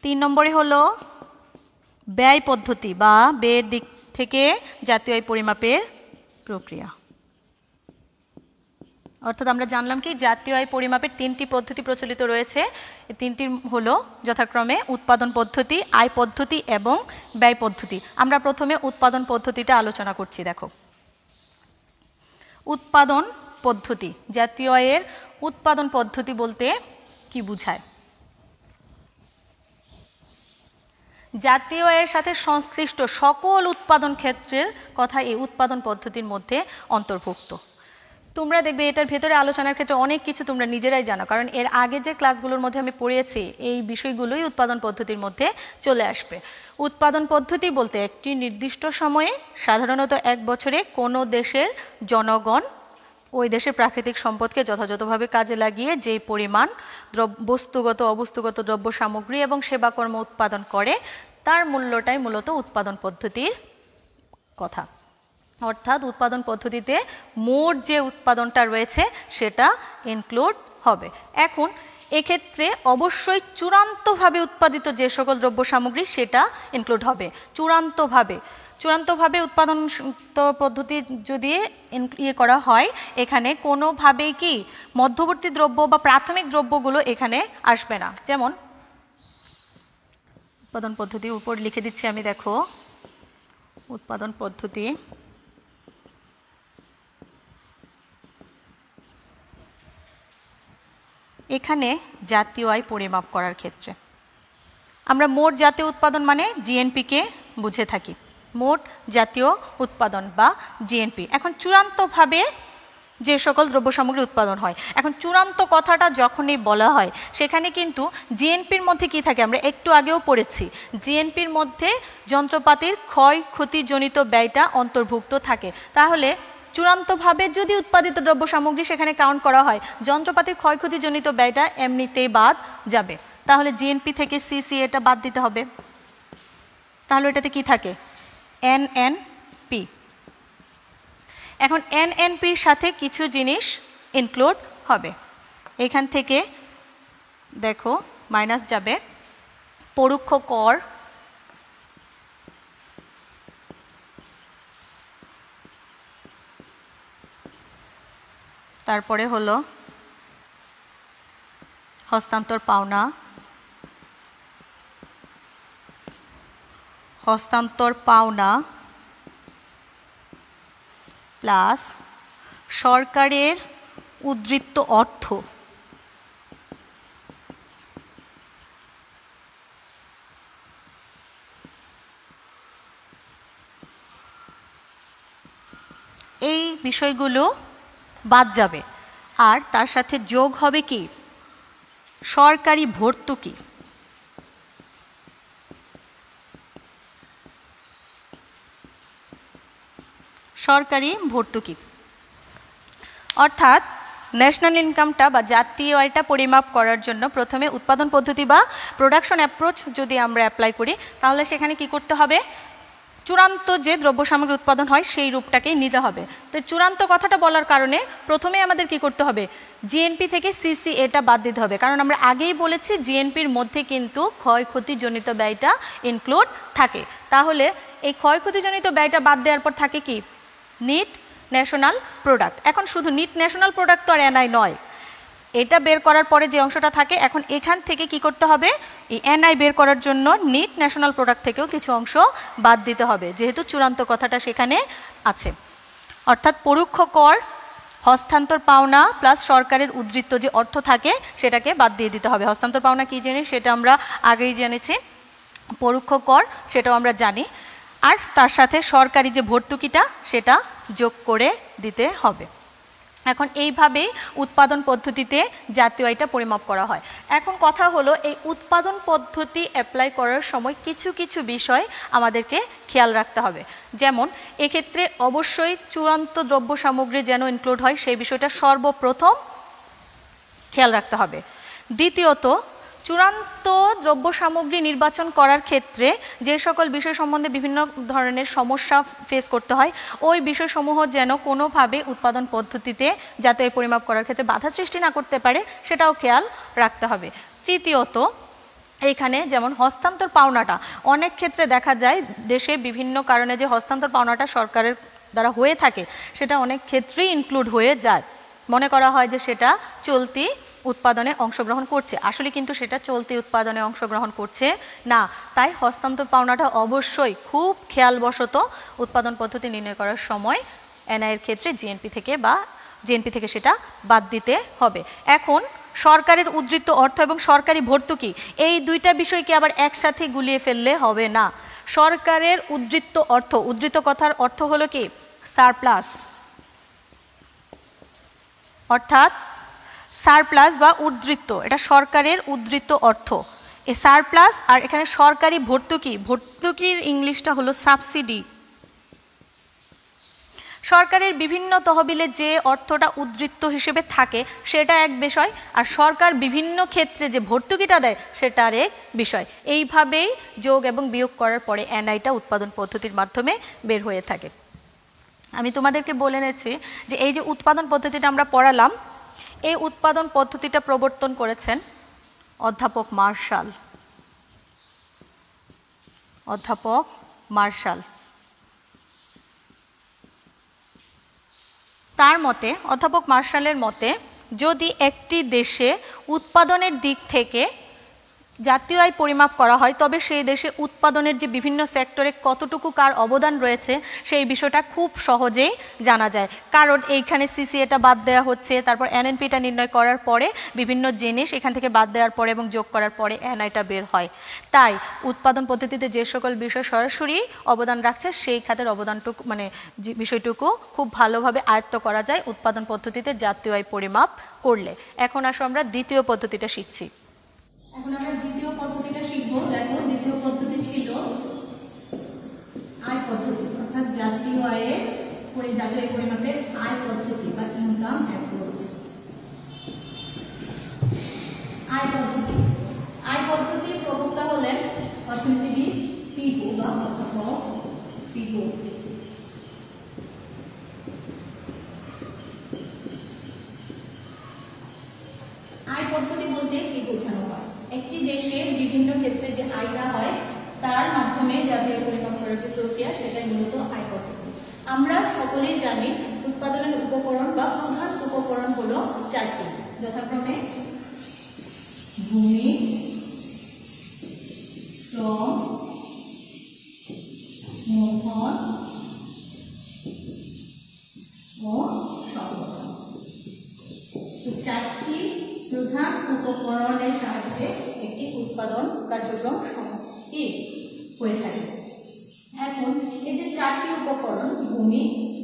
3 নম্বরে হলো ব্যয় পদ্ধতি বা ব্যয়ের দিক থেকে জাতীয় আয় পরিমাপের প্রক্রিয়া। অর্থাৎ আমরা জানলাম কি জাতীয় আয় পরিমাপের 3টি পদ্ধতি প্রচলিত রয়েছে। এই 3টি হলো যথাক্রমে উৎপাদন পদ্ধতি, আয় পদ্ধতি এবং ব্যয় পদ্ধতি। আমরা প্রথমে উৎপাদন পদ্ধতিটা আলোচনা করছি। দেখো, উৎপাদন পদ্ধতি, জাতীয় আয়ের উৎপাদন পদ্ধতি বলতে কি বোঝায়? জাতীয় আয়ের সাথে সংশ্লিষ্ট সকল উৎপাদন ক্ষেত্রের কথা এই উৎপাদন পদ্ধতির মধ্যে অন্তর্ভুক্ত। তোমরা দেখবে এটার ভেতরে আলোচনার ক্ষেত্রে অনেক কিছু তোমরা নিজেরাই জানো, কারণ এর আগে যে ক্লাসগুলোর মধ্যে আমি পড়িয়েছি এই বিষয়গুলোই উৎপাদন পদ্ধতির মধ্যে চলে আসবে। উৎপাদন পদ্ধতি বলতে একটি নির্দিষ্ট সময়ে, সাধারণত 1 বছরে, কোনো দেশের জনগণ ওই দেশের প্রাকৃতিক সম্পদকে যথাযথভাবে কাজে লাগিয়ে যে পরিমাণ বস্তুগত, অবস্তুগত দ্রব্য সামগ্রী এবং সেবাকর্ম উৎপাদন করে তার মূল্যটাই মূলত উৎপাদন পদ্ধতির কথা। অর্থাৎ উৎপাদন পদ্ধতিতে মোট যে উৎপাদনটা রয়েছে সেটা ইনক্লুড হবে। এখন এক্ষেত্রে অবশ্যই চূড়ান্তভাবে উৎপাদিত যে সকল দ্রব্য সামগ্রী সেটা ইনক্লুড হবে। চূড়ান্তভাবে উৎপাদন পদ্ধতি যদি করা হয়, এখানে কোনোভাবেই কি মধ্যবর্তী দ্রব্য বা প্রাথমিক দ্রব্যগুলো এখানে আসবে না। যেমন উৎপাদন পদ্ধতির উপর লিখে দিচ্ছি আমি, দেখো উৎপাদন পদ্ধতি। এখানে জাতীয় আয় পরিমাপ করার ক্ষেত্রে আমরা মোট জাতীয় উৎপাদন মানে জিএনপিকে বুঝে থাকি, মোট জাতীয় উৎপাদন বা জিএনপি। এখন চূড়ান্তভাবে যে সকল দ্রব্য সামগ্রী উৎপাদন হয়, এখন চূড়ান্ত কথাটা যখনই বলা হয় সেখানে কিন্তু জিএনপির মধ্যে কি থাকে আমরা একটু আগেও পড়েছি, জিএনপির মধ্যে যন্ত্রপাতির ক্ষয়ক্ষতিজনিত ব্যয়টা অন্তর্ভুক্ত থাকে। তাহলে চূড়ান্তভাবে যদি উৎপাদিত দ্রব্য সামগ্রী সেখানে কাউন্ট করা হয়, যন্ত্রপাতির ক্ষয়ক্ষতিজনিত ব্যয়টা এমনিতেই বাদ যাবে। তাহলে জিএনপি থেকে সিসি এটা বাদ দিতে হবে। তাহলে এটাতে কি থাকে? এনএনপি। এখন এনএনপির সাথে কিছু জিনিস ইনক্লুড হবে। এখান থেকে দেখো মাইনাস যাবে পরোক্ষ কর, তারপরে হলো হস্তান্তর পাওনা, প্লাস সরকারের উদ্ধৃত অর্থ। এই বিষয়গুলো বাদ যাবে। আর তার সাথে যোগ হবে কি? সরকারি ভর্তুকি। অর্থাৎ ন্যাশনাল ইনকামটা বা জাতীয় আয়টা পরিমাপ করার জন্য প্রথমে উৎপাদন পদ্ধতি বা প্রোডাকশন অ্যাপ্রোচ যদি আমরা অ্যাপ্লাই করি, তাহলে সেখানে কি করতে হবে? চূড়ান্ত যে দ্রব্য সামগ্রী উৎপাদন হয় সেই রূপটাকেই নিতে হবে। তো চূড়ান্ত কথাটা বলার কারণে প্রথমে আমাদের কি করতে হবে? জিএনপি থেকে সিসি এটা বাদ দিতে হবে, কারণ আমরা আগেই বলেছি জিএনপির মধ্যে কিন্তু ক্ষয়ক্ষতিজনিত ব্যয়টা ইনক্লুড থাকে। তাহলে এই ক্ষয়ক্ষতিজনিত ব্যয়টা বাদ দেওয়ার পর থাকে কি? Net national product. এখন শুধু নিট ন্যাশনাল প্রোডাক্ট তো আর এনআই নয়, এটা বের করার পরে যে অংশটা থাকে, এখন এখান থেকে কি করতে হবে? এই এনআই বের করার জন্য নিট ন্যাশনাল প্রোডাক্ট থেকেও কিছু অংশ বাদ দিতে হবে, যেহেতু চূড়ান্ত কথাটা সেখানে আছে। অর্থাৎ পরোক্ষ কর, হস্তান্তর পাওনা প্লাস সরকারের উদ্ধৃত যে অর্থ থাকে সেটাকে বাদ দিয়ে দিতে হবে। হস্তান্তর পাওনা কী জিনিস সেটা আমরা আগেই জেনেছি, পরোক্ষ কর সেটাও আমরা জানি, আর তার সাথে সরকারি যে ভর্তুকিটা সেটা যোগ করে দিতে হবে। এখন এইভাবেই উৎপাদন পদ্ধতিতে জাতীয় আয়টা পরিমাপ করা হয়। এখন কথা হলো এই উৎপাদন পদ্ধতি অ্যাপ্লাই করার সময় কিছু কিছু বিষয় আমাদেরকে খেয়াল রাখতে হবে। যেমন এক্ষেত্রে অবশ্যই চূড়ান্ত দ্রব্য সামগ্রী যেন ইনক্লুড হয় সেই বিষয়টা সর্বপ্রথম খেয়াল রাখতে হবে। দ্বিতীয়ত, চূড়ান্ত দ্রব্য সামগ্রী নির্বাচন করার ক্ষেত্রে যে সকল বিষয় সম্বন্ধে বিভিন্ন ধরনের সমস্যা ফেস করতে হয় ওই বিষয়সমূহ যেন কোনোভাবে উৎপাদন পদ্ধতিতে জাতীয় পরিমাপ করার ক্ষেত্রে বাধা সৃষ্টি না করতে পারে সেটাও খেয়াল রাখতে হবে। তৃতীয়ত, এইখানে যেমন হস্তান্তর পাওনাটা অনেক ক্ষেত্রে দেখা যায় দেশের বিভিন্ন কারণে যে হস্তান্তর পাওনাটা সরকারের দ্বারা হয়ে থাকে সেটা অনেক ক্ষেত্রেই ইনক্লুড হয়ে যায়। মনে করা হয় যে সেটা চলতি উৎপাদনে অংশগ্রহণ করছে, আসলে কিন্তু সেটা চলতি উৎপাদনে অংশগ্রহণ করছে না। তাই হস্তান্তর পাওনাটা অবশ্যই খুব খেয়ালবশত উৎপাদন পদ্ধতি নির্ণয় করার সময় এনআইয়ের ক্ষেত্রে জিএনপি থেকে সেটা বাদ দিতে হবে। এখন সরকারের উদ্ধৃত অর্থ এবং সরকারি ভর্তুকি এই দুইটা বিষয়কে আবার একসাথে গুলিয়ে ফেললে হবে না। সরকারের উদ্ধৃত কথার অর্থ হলো কি সারপ্লাস, অর্থাৎ সারপ্লাস বা উদ্ধৃত, এটা সরকারের উদ্ধৃত অর্থ। এই সারপ্লাস আর এখানে সরকারি ভর্তুকির ইংলিশটা হলো সাবসিডি। সরকারের বিভিন্ন তহবিলে যে অর্থটা উদ্ধৃত হিসেবে থাকে সেটা এক বিষয়, আর সরকার বিভিন্ন ক্ষেত্রে যে ভর্তুকিটা দেয় সেটার এক বিষয়। এইভাবেই যোগ এবং বিয়োগ করার পরে এনআইটা উৎপাদন পদ্ধতির মাধ্যমে বের হয়ে থাকে। আমি তোমাদেরকে বলে নেছি যে এই যে উৎপাদন পদ্ধতিটা আমরা পড়ালাম, এই উৎপাদন পদ্ধতিটা প্রবর্তন করেছেন অধ্যাপক মার্শাল। তার মতে, অধ্যাপক মার্শালের মতে, যদি একটি দেশে উৎপাদনের দিক থেকে জাতীয় আয় পরিমাপ করা হয় তবে সেই দেশে উৎপাদনের যে বিভিন্ন সেক্টরে কতটুকু কার অবদান রয়েছে সেই বিষয়টা খুব সহজেই জানা যায়। কারণ এইখানে সিসিএটা বাদ দেওয়া হচ্ছে, তারপর এনএনপিটা নির্ণয় করার পরে বিভিন্ন জিনিস এখান থেকে বাদ দেওয়ার পরে এবং যোগ করার পরে এনআইটা বের হয়। তাই উৎপাদন পদ্ধতিতে যে সকল বিষয় সরাসরি অবদান রাখছে সেই খাতের অবদানটুকু বিষয়টুকু খুব ভালোভাবে আয়ত্ত করা যায় উৎপাদন পদ্ধতিতে জাতীয় আয় পরিমাপ করলে। এখন আসো আমরা দ্বিতীয় পদ্ধতিটা শিখছি। এখন আমরা দ্বিতীয় পদ্ধতিটা শিখবো। দেখো, দ্বিতীয় পদ্ধতি ছিল আয় পদ্ধতি, অর্থাৎ জাতীয় আয় পরিমাপের আয় পদ্ধতি বা ইনকাম অ্যাপ্রোচ। আয় পদ্ধতির প্রবক্তা হলেন অর্থনীতিবিদ পিগো বা অধ্যাপক পিগো। আয় পদ্ধতি বলতে কি বোঝানো হয়? একটি দেশে বিভিন্ন ক্ষেত্রে যে আয়টা হয় তার মাধ্যমে জাতীয় পরিমাপ করার যে প্রক্রিয়া সেটাই মূলত আয় পদ্ধতি। আমরা সকলেই জানি উৎপাদনের উপকরণ বা প্রধান উপকরণ হলো চারটি, যথাক্রমে ভূমি, শ্রম, মূলধন ও সংগঠন। চারটি প্রধান উপকরণের সাহায্যে একটি উৎপাদন কার্যক্রম হয়ে থাকে। এখন এই যে চারটি উপকরণ ভূমি,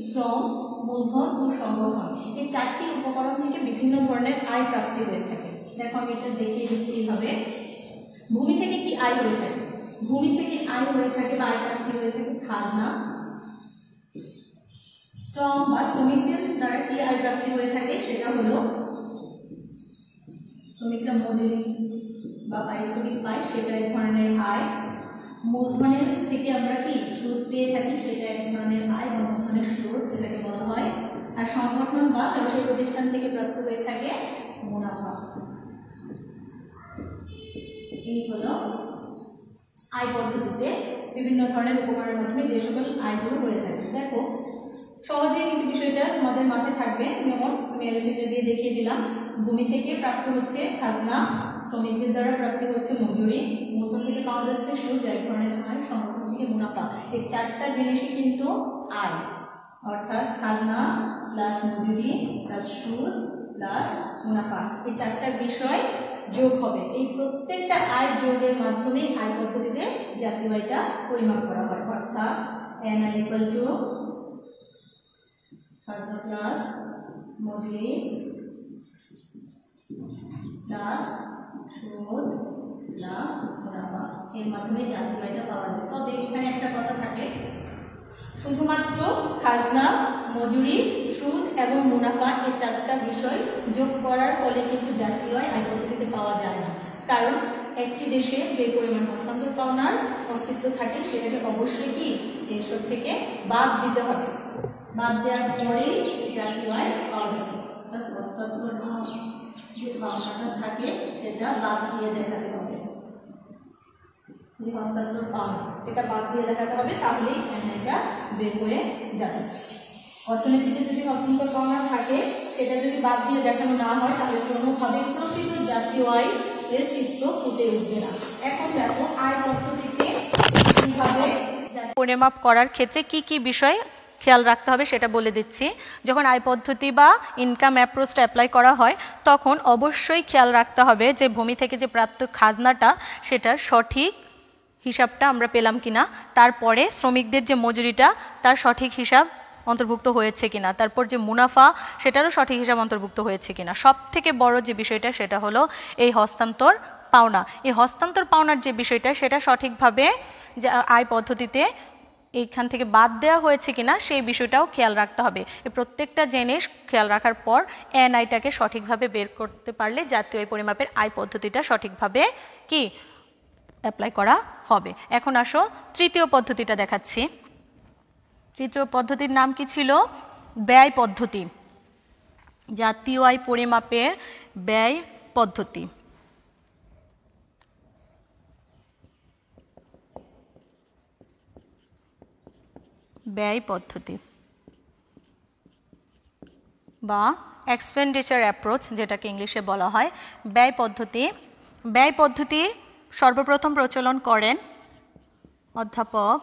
শ্রম, মূলধন ও সংগঠন, এই চারটি উপকরণ থেকে বিভিন্ন ধরনের আয় প্রাপ্তি হয়ে থাকে। দেখো আমি এটা দেখিয়ে দিচ্ছি এইভাবে। ভূমি থেকে কি আয় হয়ে থাকে? ভূমি থেকে আয় হয়ে থাকে বা আয় প্রাপ্তি হয়ে থাকে খাজনা। শ্রম বা শ্রমিকদের দ্বারা কি আয় প্রাপ্তি হয়ে থাকে সেটা হলো শ্রমিকরা মজুরি বা পারিশ্রমিক পায়, সেটা এক ধরনের আয়। মূলধনের থেকে আমরা কি সুদ পেয়ে থাকি, সেটা এক ধরনের আয় বা মূলধনের সুদ যেটাকে বলা হয়। আর সংগঠন বা ব্যবসায়িক প্রতিষ্ঠান থেকে প্রাপ্ত হয়ে থাকে মুনাফা। এই হলো আয় পদ্ধতিতে বিভিন্ন ধরনের উপকরণের মাধ্যমে যে সকল আয়গুলো হয়ে থাকে। দেখো সহজেই কিন্তু বিষয়টা তোমাদের মাথায় থাকবে। যেমন আমি আলোচনা দিয়ে দেখিয়ে দিলাম, ভূমি থেকে প্রাপ্ত হচ্ছে খাজনা, শ্রমিকদের দ্বারা প্রাপ্তি হচ্ছে মজুরি, মূলধন থেকে পাওয়া যাচ্ছে সুদ এক ধরনের আয়, সংগঠন থেকে মুনাফা। এই চারটা জিনিসই কিন্তু আয়, অর্থাৎ খাজনা প্লাস মজুরি প্লাস সুদ প্লাস মুনাফা, এই চারটা বিষয় যোগ হবে। এই প্রত্যেকটা আয় যোগের মাধ্যমে আয় পদ্ধতিতে জাতীয় আয়টা পরিমাপ করা হয়। অর্থাৎ এনআই ইকুয়াল টু খাজনা প্লাস মজুরি প্লাস সুদ প্লাস মুনাফা, এর মাধ্যমে জাতীয় আয়টা পাওয়া যায়। তবে এখানে একটা কথা থাকে, শুধুমাত্র খাজনা, মজুরি, সুদ এবং মুনাফা এই চারটা বিষয় যোগ করার ফলে কিন্তু জাতীয় আয় পদ্ধতিতে পাওয়া যায় না। কারণ একটি দেশে যে পরিমাণ হস্তান্তর পাওনার অস্তিত্ব থাকে সেটাকে অবশ্যই কি এসব থেকে বাদ দিতে হবে। বাদ দেওয়ার পরেই জাতীয় আয় পাওয়া যাবে। অর্থাৎ হস্তান্তর যে পাওনাটা থাকে সেটা বাদ দিয়ে দেখাতে হবে। যে হস্তান্তর পাওনা এটা বাদ দিয়ে দেখাতে হবে, তাহলেই এটা বের হয়ে যাবে। অর্থনীতিতে যদি হস্তান্তর পাওনা থাকে সেটা যদি বাদ দিয়ে দেখানো না হয় তাহলে কোনোভাবে প্রকৃত জাতীয় আয় এর চিত্র ফুটে উঠবে না। এখন দেখো আয় পদ্ধতিতে কিভাবে পরিমাপ করার ক্ষেত্রে কি কি বিষয় খেয়াল রাখতে হবে সেটা বলে দিচ্ছি। যখন আয় পদ্ধতি বা ইনকাম অ্যাপ্রোচটা অ্যাপ্লাই করা হয় তখন অবশ্যই খেয়াল রাখতে হবে যে ভূমি থেকে যে প্রাপ্ত খাজনাটা সেটার সঠিক হিসাবটা আমরা পেলাম কিনা, তারপরে শ্রমিকদের যে মজুরিটা তার সঠিক হিসাব অন্তর্ভুক্ত হয়েছে কিনা, তারপর যে মুনাফা সেটারও সঠিক হিসাব অন্তর্ভুক্ত হয়েছে কিনা। সব থেকে বড় যে বিষয়টা সেটা হলো এই হস্তান্তর পাওনা। এই হস্তান্তর পাওনার যে বিষয়টা সেটা সঠিকভাবে যে আয় পদ্ধতিতে এইখান থেকে বাদ দেওয়া হয়েছে কিনা সেই বিষয়টাও খেয়াল রাখতে হবে। এই প্রত্যেকটা জিনিস খেয়াল রাখার পর এনআইটাকে সঠিকভাবে বের করতে পারলে জাতীয় আয় পরিমাপের আয় পদ্ধতিটা সঠিকভাবে কি অ্যাপ্লাই করা হবে। এখন আসো তৃতীয় পদ্ধতিটা দেখাচ্ছি। তৃতীয় পদ্ধতির নাম কি ছিল? ব্যয় পদ্ধতি। জাতীয় আয় পরিমাপের ব্যয় পদ্ধতি। ব্যয় পদ্ধতি বা এক্সপেন্ডিচার অ্যাপ্রোচ যেটাকে ইংলিশে বলা হয় ব্যয় পদ্ধতি। ব্যয় পদ্ধতি সর্বপ্রথম প্রচলন করেন অধ্যাপক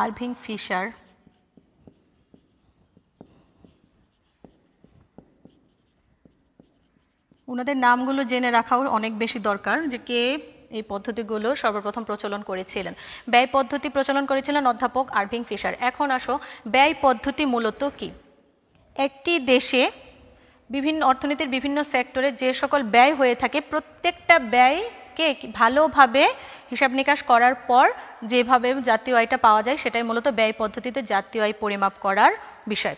আরভিং ফিশার। ওনাদের নামগুলো জেনে রাখাও অনেক বেশি দরকার যে কে এই পদ্ধতিগুলো সর্বপ্রথম প্রচলন করেছিলেন। ব্যয় পদ্ধতি প্রচলন করেছিলেন অধ্যাপক আরভিং ফিশার। এখন আসো ব্যয় পদ্ধতি মূলত কি? একটি দেশে বিভিন্ন অর্থনীতির বিভিন্ন সেক্টরে যে সকল ব্যয় হয়ে থাকে প্রত্যেকটা ব্যয়কে ভালোভাবে হিসাব নিকাশ করার পর যেভাবে জাতীয় আয়টা পাওয়া যায় সেটাই মূলত ব্যয় পদ্ধতিতে জাতীয় আয় পরিমাপ করার বিষয়।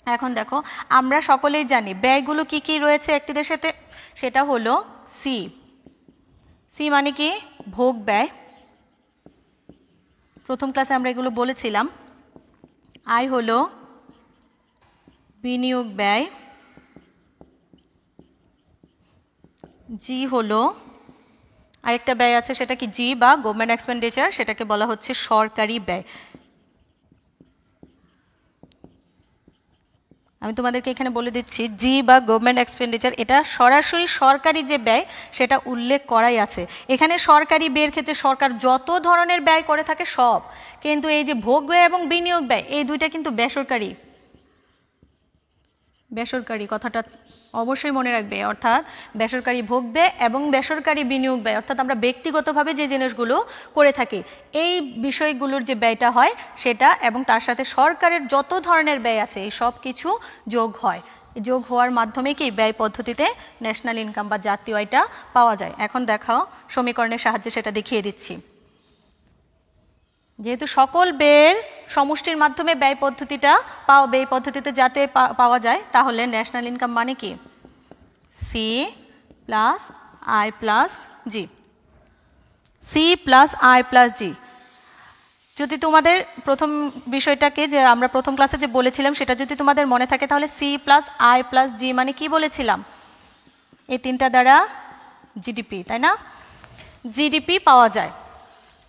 এখন দেখো আমরা সকলেই জানি ব্যয়গুলো কি কি রয়েছে একটি দেশেতে, সেটা হলো সি। সি মানে কি? ভোগ ব্যয়। প্রথম ক্লাসে আমরা এগুলো বলেছিলাম। আই হলো বিনিয়োগ ব্যয়। জি হলো আরেকটা ব্যয় আছে সেটা কি জি বা গভর্নমেন্ট এক্সপেন্ডিচার, সেটাকে বলা হচ্ছে সরকারি ব্যয়। আমি তোমাদেরকে এখানে বলে দিচ্ছি জি বা গভর্নমেন্ট এক্সপেন্ডিচার এটা সরাসরি সরকারি যে ব্যয় সেটা উল্লেখ করাই আছে এখানে। সরকারি ব্যয়ের ক্ষেত্রে সরকার যত ধরনের ব্যয় করে থাকে সব, কিন্তু এই যে ভোগ ব্যয় এবং বিনিয়োগ ব্যয় এই দুইটা কিন্তু বেসরকারি। বেসরকারি কথাটা অবশ্যই মনে রাখবে, অর্থাৎ বেসরকারি ভোগ ব্যয় এবং বেসরকারি বিনিয়োগ ব্যয়, অর্থাৎ আমরা ব্যক্তিগতভাবে যে জিনিসগুলো করে থাকি এই বিষয়গুলোর যে ব্যয়টা হয় সেটা এবং তার সাথে সরকারের যত ধরনের ব্যয় আছে এই সব কিছু যোগ হয়। যোগ হওয়ার মাধ্যমে কি ব্যয় পদ্ধতিতে ন্যাশনাল ইনকাম বা জাতীয় আয়টা পাওয়া যায়। এখন দেখাও সমীকরণের সাহায্যে সেটা দেখিয়ে দিচ্ছি। যেহেতু সকল ব্যয়ের সমষ্টির মাধ্যমে ব্যয় পদ্ধতিতে জাতীয় পাওয়া যায় তাহলে ন্যাশনাল ইনকাম মানে কি? C plus I plus G. C plus I plus G. যদি তোমাদের প্রথম বিষয়টাকে যে আমরা প্রথম ক্লাসে যে বলেছিলাম সেটা যদি তোমাদের মনে থাকে তাহলে সি প্লাস আই প্লাস জি মানে কি বলেছিলাম? এই তিনটা দ্বারা জিডিপি, তাই না? জিডিপি পাওয়া যায়।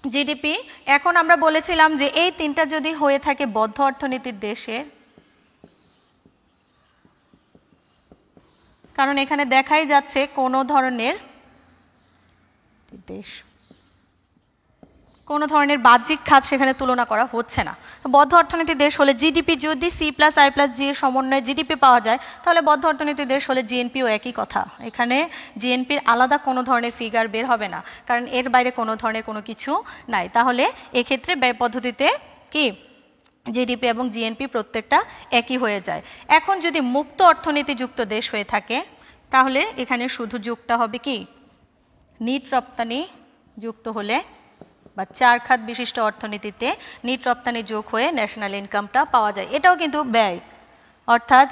জিডিপি এখন আমরা বলেছিলাম যে এই তিনটা যদি হয়ে থাকে বদ্ধ অর্থনীতির দেশে, কারণ এখানে দেখাই যাচ্ছে কোনো ধরনের বাহ্যিক খাত সেখানে তুলনা করা হচ্ছে না। বদ্ধ অর্থনীতির দেশ হলে জিডিপি যদি সি প্লাস আই প্লাস জি এর সমন্বয়ে জিডিপি পাওয়া যায় তাহলে বদ্ধ অর্থনীতির দেশ হলে জিএনপিও একই কথা। এখানে জিএনপির আলাদা কোনো ধরনের ফিগার বের হবে না, কারণ এর বাইরে কোনো ধরনের কোনো কিছু নাই। তাহলে এক্ষেত্রে ব্যয় পদ্ধতিতে কি জিডিপি এবং জিএনপি প্রত্যেকটা একই হয়ে যায়। এখন যদি মুক্ত অর্থনীতিযুক্ত দেশ হয়ে থাকে তাহলে এখানে শুধু যোগটা হবে কি নিট রপ্তানি যুক্ত হলে বা 4 খাত বিশিষ্ট অর্থনীতিতে নিট রপ্তানি যোগ হয়ে ন্যাশনাল ইনকামটা পাওয়া যায়। এটাও কিন্তু ব্যয়, অর্থাৎ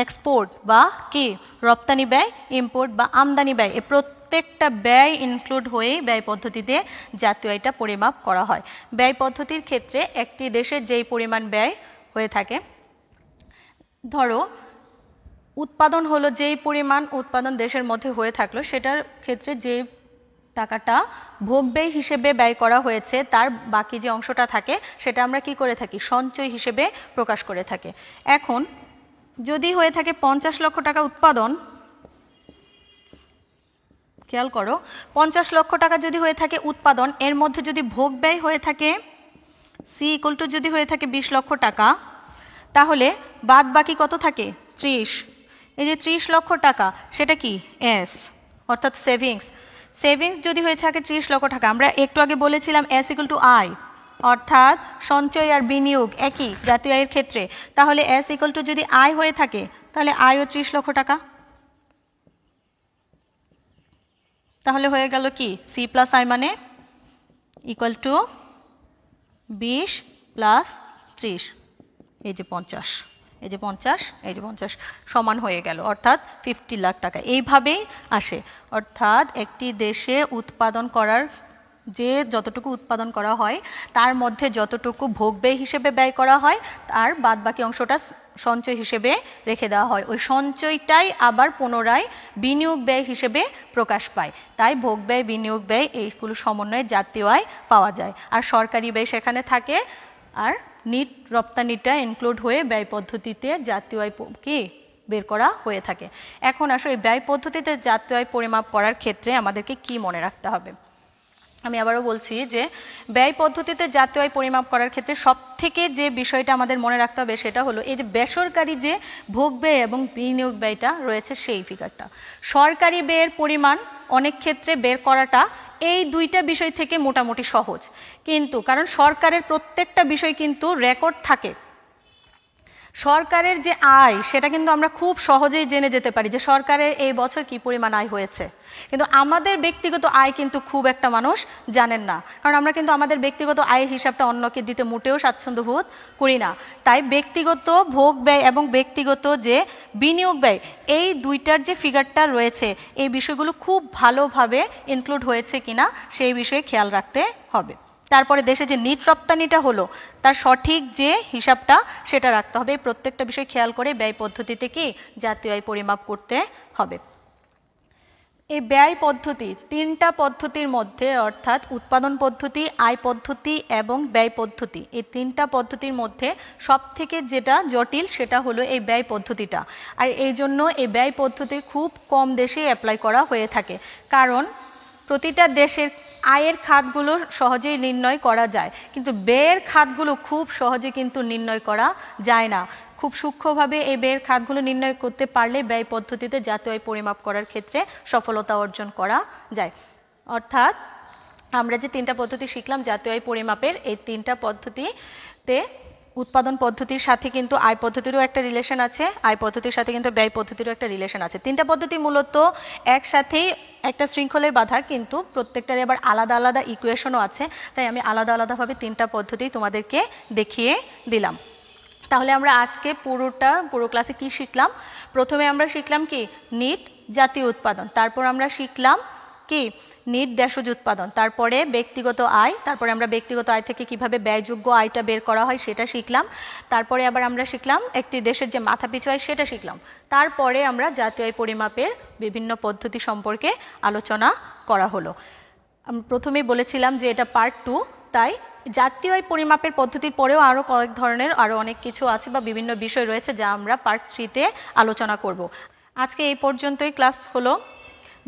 এক্সপোর্ট বা কি রপ্তানি ব্যয়, ইম্পোর্ট বা আমদানি ব্যয়, এই প্রত্যেকটা ব্যয় ইনক্লুড হয়ে ব্যয় পদ্ধতিতে জাতীয় আয়টা পরিমাপ করা হয়। ব্যয় পদ্ধতির ক্ষেত্রে একটি দেশের যেই পরিমাণ ব্যয় হয়ে থাকে, ধরো উৎপাদন হলো যেই পরিমাণ উৎপাদন দেশের মধ্যে হয়ে থাকলো, সেটার ক্ষেত্রে যে টাকাটা ভোগ ব্যয় হিসেবে ব্যয় করা হয়েছে তার বাকি যে অংশটা থাকে সেটা আমরা কি করে থাকি সঞ্চয় হিসেবে প্রকাশ করে থাকি। এখন যদি হয়ে থাকে 50 লক্ষ টাকা উৎপাদন, খেয়াল করো 50 লক্ষ টাকা যদি হয়ে থাকে উৎপাদন, এর মধ্যে যদি ভোগ ব্যয় হয়ে থাকে সি ইকুয়াল টু যদি হয়ে থাকে 20 লক্ষ টাকা, তাহলে বাদ বাকি কত থাকে 30। এই যে 30 লক্ষ টাকা সেটা কি এস, অর্থাৎ সেভিংস। সেভিংস যদি হয়ে থাকে 30 লক্ষ টাকা, আমরা একটু আগে বলেছিলাম এস ইকুয়াল টু আই, অর্থাৎ সঞ্চয় আর বিনিয়োগ একই জাতীয় আয়ের ক্ষেত্রে, তাহলে এস ইকুয়াল টু যদি আয় হয়ে থাকে তাহলে আয়ও 30 লক্ষ টাকা, তাহলে হয়ে গেল কি সি প্লাস আই মানে ইকুয়াল টু 20 প্লাস 30, এই যে 50, এই যে 50, এই যে 50 সমান হয়ে গেল, অর্থাৎ 50 লাখ টাকা। এইভাবেই আসে, অর্থাৎ একটি দেশে উৎপাদন করার যে যতটুকু উৎপাদন করা হয় তার মধ্যে যতটুকু ভোগ ব্যয় হিসেবে ব্যয় করা হয় তার বাদ বাকি অংশটা সঞ্চয় হিসেবে রেখে দেওয়া হয়। ওই সঞ্চয়টাই আবার পুনরায় বিনিয়োগ ব্যয় হিসেবে প্রকাশ পায়, তাই ভোগ ব্যয় বিনিয়োগ ব্যয় এইগুলো সমন্বয়ে জাতীয় আয় পাওয়া যায়। আর সরকারি ব্যয় সেখানে থাকে, আর নিট রপ্তানিটা ইনক্লুড হয়ে ব্যয় পদ্ধতিতে জাতীয় আয় কি বের করা হয়ে থাকে। এখন আসলে এই ব্যয় পদ্ধতিতে জাতীয় আয় পরিমাপ করার ক্ষেত্রে আমাদেরকে কি মনে রাখতে হবে, আমি আবারও বলছি যে ব্যয় পদ্ধতিতে জাতীয় আয় পরিমাপ করার ক্ষেত্রে সবথেকে যে বিষয়টা আমাদের মনে রাখতে হবে সেটা হলো এই যে বেসরকারি যে ভোগ ব্যয় এবং বিনিয়োগ ব্যয়টা রয়েছে সেই ফিগারটা। সরকারি ব্যয়ের পরিমাণ অনেক ক্ষেত্রে বের করাটা এই দুইটা বিষয় থেকে মোটামুটি সহজ, কিন্তু কারণ সরকারের প্রত্যেকটা বিষয় কিন্তু রেকর্ড থাকে, সরকারের যে আয় সেটা কিন্তু আমরা খুব সহজেই জেনে যেতে পারি যে সরকারের এই বছর কি পরিমাণ আয় হয়েছে, কিন্তু আমাদের ব্যক্তিগত আয় কিন্তু খুব একটা মানুষ জানেন না, কারণ আমরা কিন্তু আমাদের ব্যক্তিগত আয়ের হিসাবটা অন্যকে দিতে মোটেও স্বাচ্ছন্দ্য বোধ করি না। তাই ব্যক্তিগত ভোগ ব্যয় এবং ব্যক্তিগত যে বিনিয়োগ ব্যয় এই দুইটার যে ফিগারটা রয়েছে এই বিষয়গুলো খুব ভালোভাবে ইনক্লুড হয়েছে কিনা সেই বিষয়ে খেয়াল রাখতে হবে। তারপরে দেশে যে নিট রপ্তানিটা হলো তার সঠিক যে হিসাবটা সেটা রাখতে হবে। প্রত্যেকটা বিষয় খেয়াল করে ব্যয় পদ্ধতিতে কি জাতীয় আয় পরিমাপ করতে হবে। এই ব্যয় পদ্ধতি 3টা পদ্ধতির মধ্যে, অর্থাৎ উৎপাদন পদ্ধতি, আয় পদ্ধতি এবং ব্যয় পদ্ধতি, এই 3টা পদ্ধতির মধ্যে সবথেকে যেটা জটিল সেটা হলো এই ব্যয় পদ্ধতিটা। আর এই জন্য এই ব্যয় পদ্ধতি খুব কম দেশে অ্যাপ্লাই করা হয়ে থাকে, কারণ প্রতিটা দেশের আয়ের খাতগুলো সহজেই নির্ণয় করা যায়, কিন্তু ব্যয়ের খাতগুলো খুব সহজে কিন্তু নির্ণয় করা যায় না। খুব সূক্ষ্মভাবে এই ব্যয়ের খাতগুলো নির্ণয় করতে পারলে ব্যয় পদ্ধতিতে জাতীয় আয় পরিমাপ করার ক্ষেত্রে সফলতা অর্জন করা যায়। অর্থাৎ আমরা যে 3টা পদ্ধতি শিখলাম জাতীয় আয় পরিমাপের, এই 3টা পদ্ধতিতে উৎপাদন পদ্ধতির সাথে কিন্তু আয় পদ্ধতিরও একটা রিলেশন আছে, আয় পদ্ধতির সাথে কিন্তু ব্যয় পদ্ধতিরও একটা রিলেশন আছে। 3টা পদ্ধতি মূলত একসাথেই একটা শৃঙ্খলায় বাঁধা, কিন্তু প্রত্যেকটার আবার আলাদা আলাদা ইকুয়েশনও আছে, তাই আমি আলাদা আলাদাভাবে 3টা পদ্ধতি তোমাদেরকে দেখিয়ে দিলাম। তাহলে আমরা আজকে পুরো ক্লাসে কি শিখলাম? প্রথমে আমরা শিখলাম কি নিট জাতীয় উৎপাদন, তারপর আমরা শিখলাম কি নিট দেশজ উৎপাদন, তারপরে ব্যক্তিগত আয়, তারপরে আমরা ব্যক্তিগত আয় থেকে কিভাবে ব্যয়যোগ্য আয়টা বের করা হয় সেটা শিখলাম, তারপরে আবার আমরা শিখলাম একটি দেশের যে মাথাপিছু আয় সেটা শিখলাম, তারপরে আমরা জাতীয় আয় পরিমাপের বিভিন্ন পদ্ধতি সম্পর্কে আলোচনা করা হলো। প্রথমেই বলেছিলাম যে এটা পার্ট 2, তাই জাতীয় আয় পরিমাপের পদ্ধতির পরেও আরও কয়েক ধরনের আরও অনেক কিছু আছে বা বিভিন্ন বিষয় রয়েছে যা আমরা পার্ট 3-তে আলোচনা করব। আজকে এই পর্যন্তই ক্লাস হলো।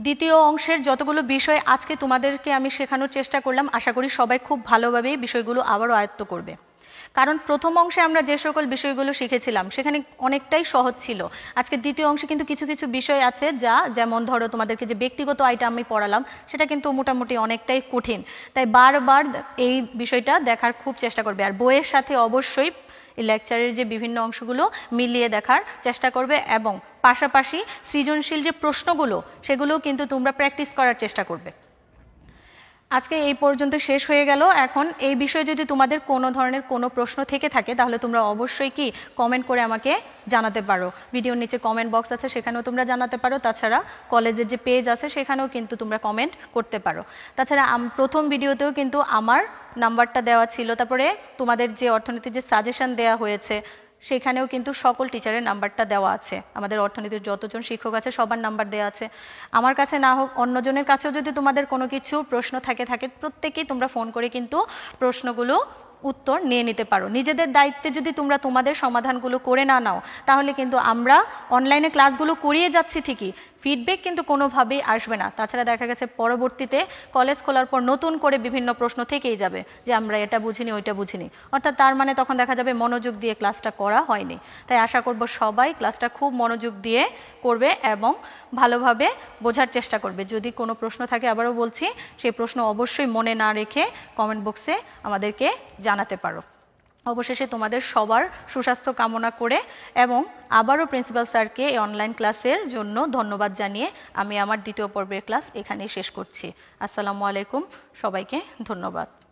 দ্বিতীয় অংশের যতগুলো বিষয় আজকে তোমাদেরকে আমি শেখানোর চেষ্টা করলাম, আশা করি সবাই খুব ভালোভাবে বিষয়গুলো আবারও আয়ত্ত করবে, কারণ প্রথম অংশে আমরা যে সকল বিষয়গুলো শিখেছিলাম সেখানে অনেকটাই সহজ ছিল। আজকে দ্বিতীয় অংশে কিন্তু কিছু কিছু বিষয় আছে যেমন ধরো তোমাদেরকে যে ব্যক্তিগত আয়টা আমি পড়ালাম সেটা কিন্তু মোটামুটি অনেকটাই কঠিন, তাই বারবার এই বিষয়টা দেখার খুব চেষ্টা করবে। আর বইয়ের সাথে অবশ্যই এই লেকচারের যে বিভিন্ন অংশগুলো মিলিয়ে দেখার চেষ্টা করবে এবং পাশাপাশি সৃজনশীল যে প্রশ্নগুলো সেগুলোও কিন্তু তোমরা প্র্যাকটিস করার চেষ্টা করবে। আজকে এই পর্যন্ত শেষ হয়ে গেল। এখন এই বিষয়ে যদি তোমাদের কোনো ধরনের কোনো প্রশ্ন থেকে থাকে তাহলে তোমরা অবশ্যই কি কমেন্ট করে আমাকে জানাতে পারো। ভিডিওর নিচে কমেন্ট বক্স আছে, সেখানেও তোমরা জানাতে পারো। তাছাড়া কলেজের যে পেজ আছে সেখানেও কিন্তু তোমরা কমেন্ট করতে পারো। তাছাড়া প্রথম ভিডিওতেও কিন্তু আমার নাম্বারটা দেওয়া ছিল, তারপরে তোমাদের যে অর্থনীতির যে সাজেশন দেওয়া হয়েছে সেখানেও কিন্তু সকল টিচারের নাম্বারটা দেওয়া আছে। আমাদের অর্থনীতির যতজন শিক্ষক আছে সবার নাম্বার দেওয়া আছে। আমার কাছে না হোক অন্যজনের কাছেও যদি তোমাদের কোনো কিছু প্রশ্ন থাকে প্রত্যেকেই তোমরা ফোন করে কিন্তু প্রশ্নগুলো উত্তর নিয়ে নিতে পারো। নিজেদের দায়িত্বে যদি তোমরা তোমাদের সমাধানগুলো করে না নাও তাহলে কিন্তু আমরা অনলাইনে ক্লাসগুলো করিয়ে যাচ্ছি ঠিকই, ফিডব্যাক কিন্তু কোনোভাবেই আসবে না। তাছাড়া দেখা গেছে পরবর্তীতে কলেজ খোলার পর নতুন করে বিভিন্ন প্রশ্ন থেকেই যাবে যে আমরা এটা বুঝিনি ওইটা বুঝিনি, অর্থাৎ তার মানে তখন দেখা যাবে মনোযোগ দিয়ে ক্লাসটা করা হয়নি। তাই আশা করব সবাই ক্লাসটা খুব মনোযোগ দিয়ে করবে এবং ভালোভাবে বোঝার চেষ্টা করবে। যদি কোনো প্রশ্ন থাকে আবারও বলছি সেই প্রশ্ন অবশ্যই মনে না রেখে কমেন্ট বক্সে আমাদেরকে জানাতে পারো। অবশেষে তোমাদের সবার সুস্বাস্থ্য কামনা করে এবং আবারও প্রিন্সিপাল স্যারকে এই অনলাইন ক্লাসের জন্য ধন্যবাদ জানিয়ে আমি আমার দ্বিতীয় পর্বের ক্লাস এখানেই শেষ করছি। আসসালামু আলাইকুম, সবাইকে ধন্যবাদ।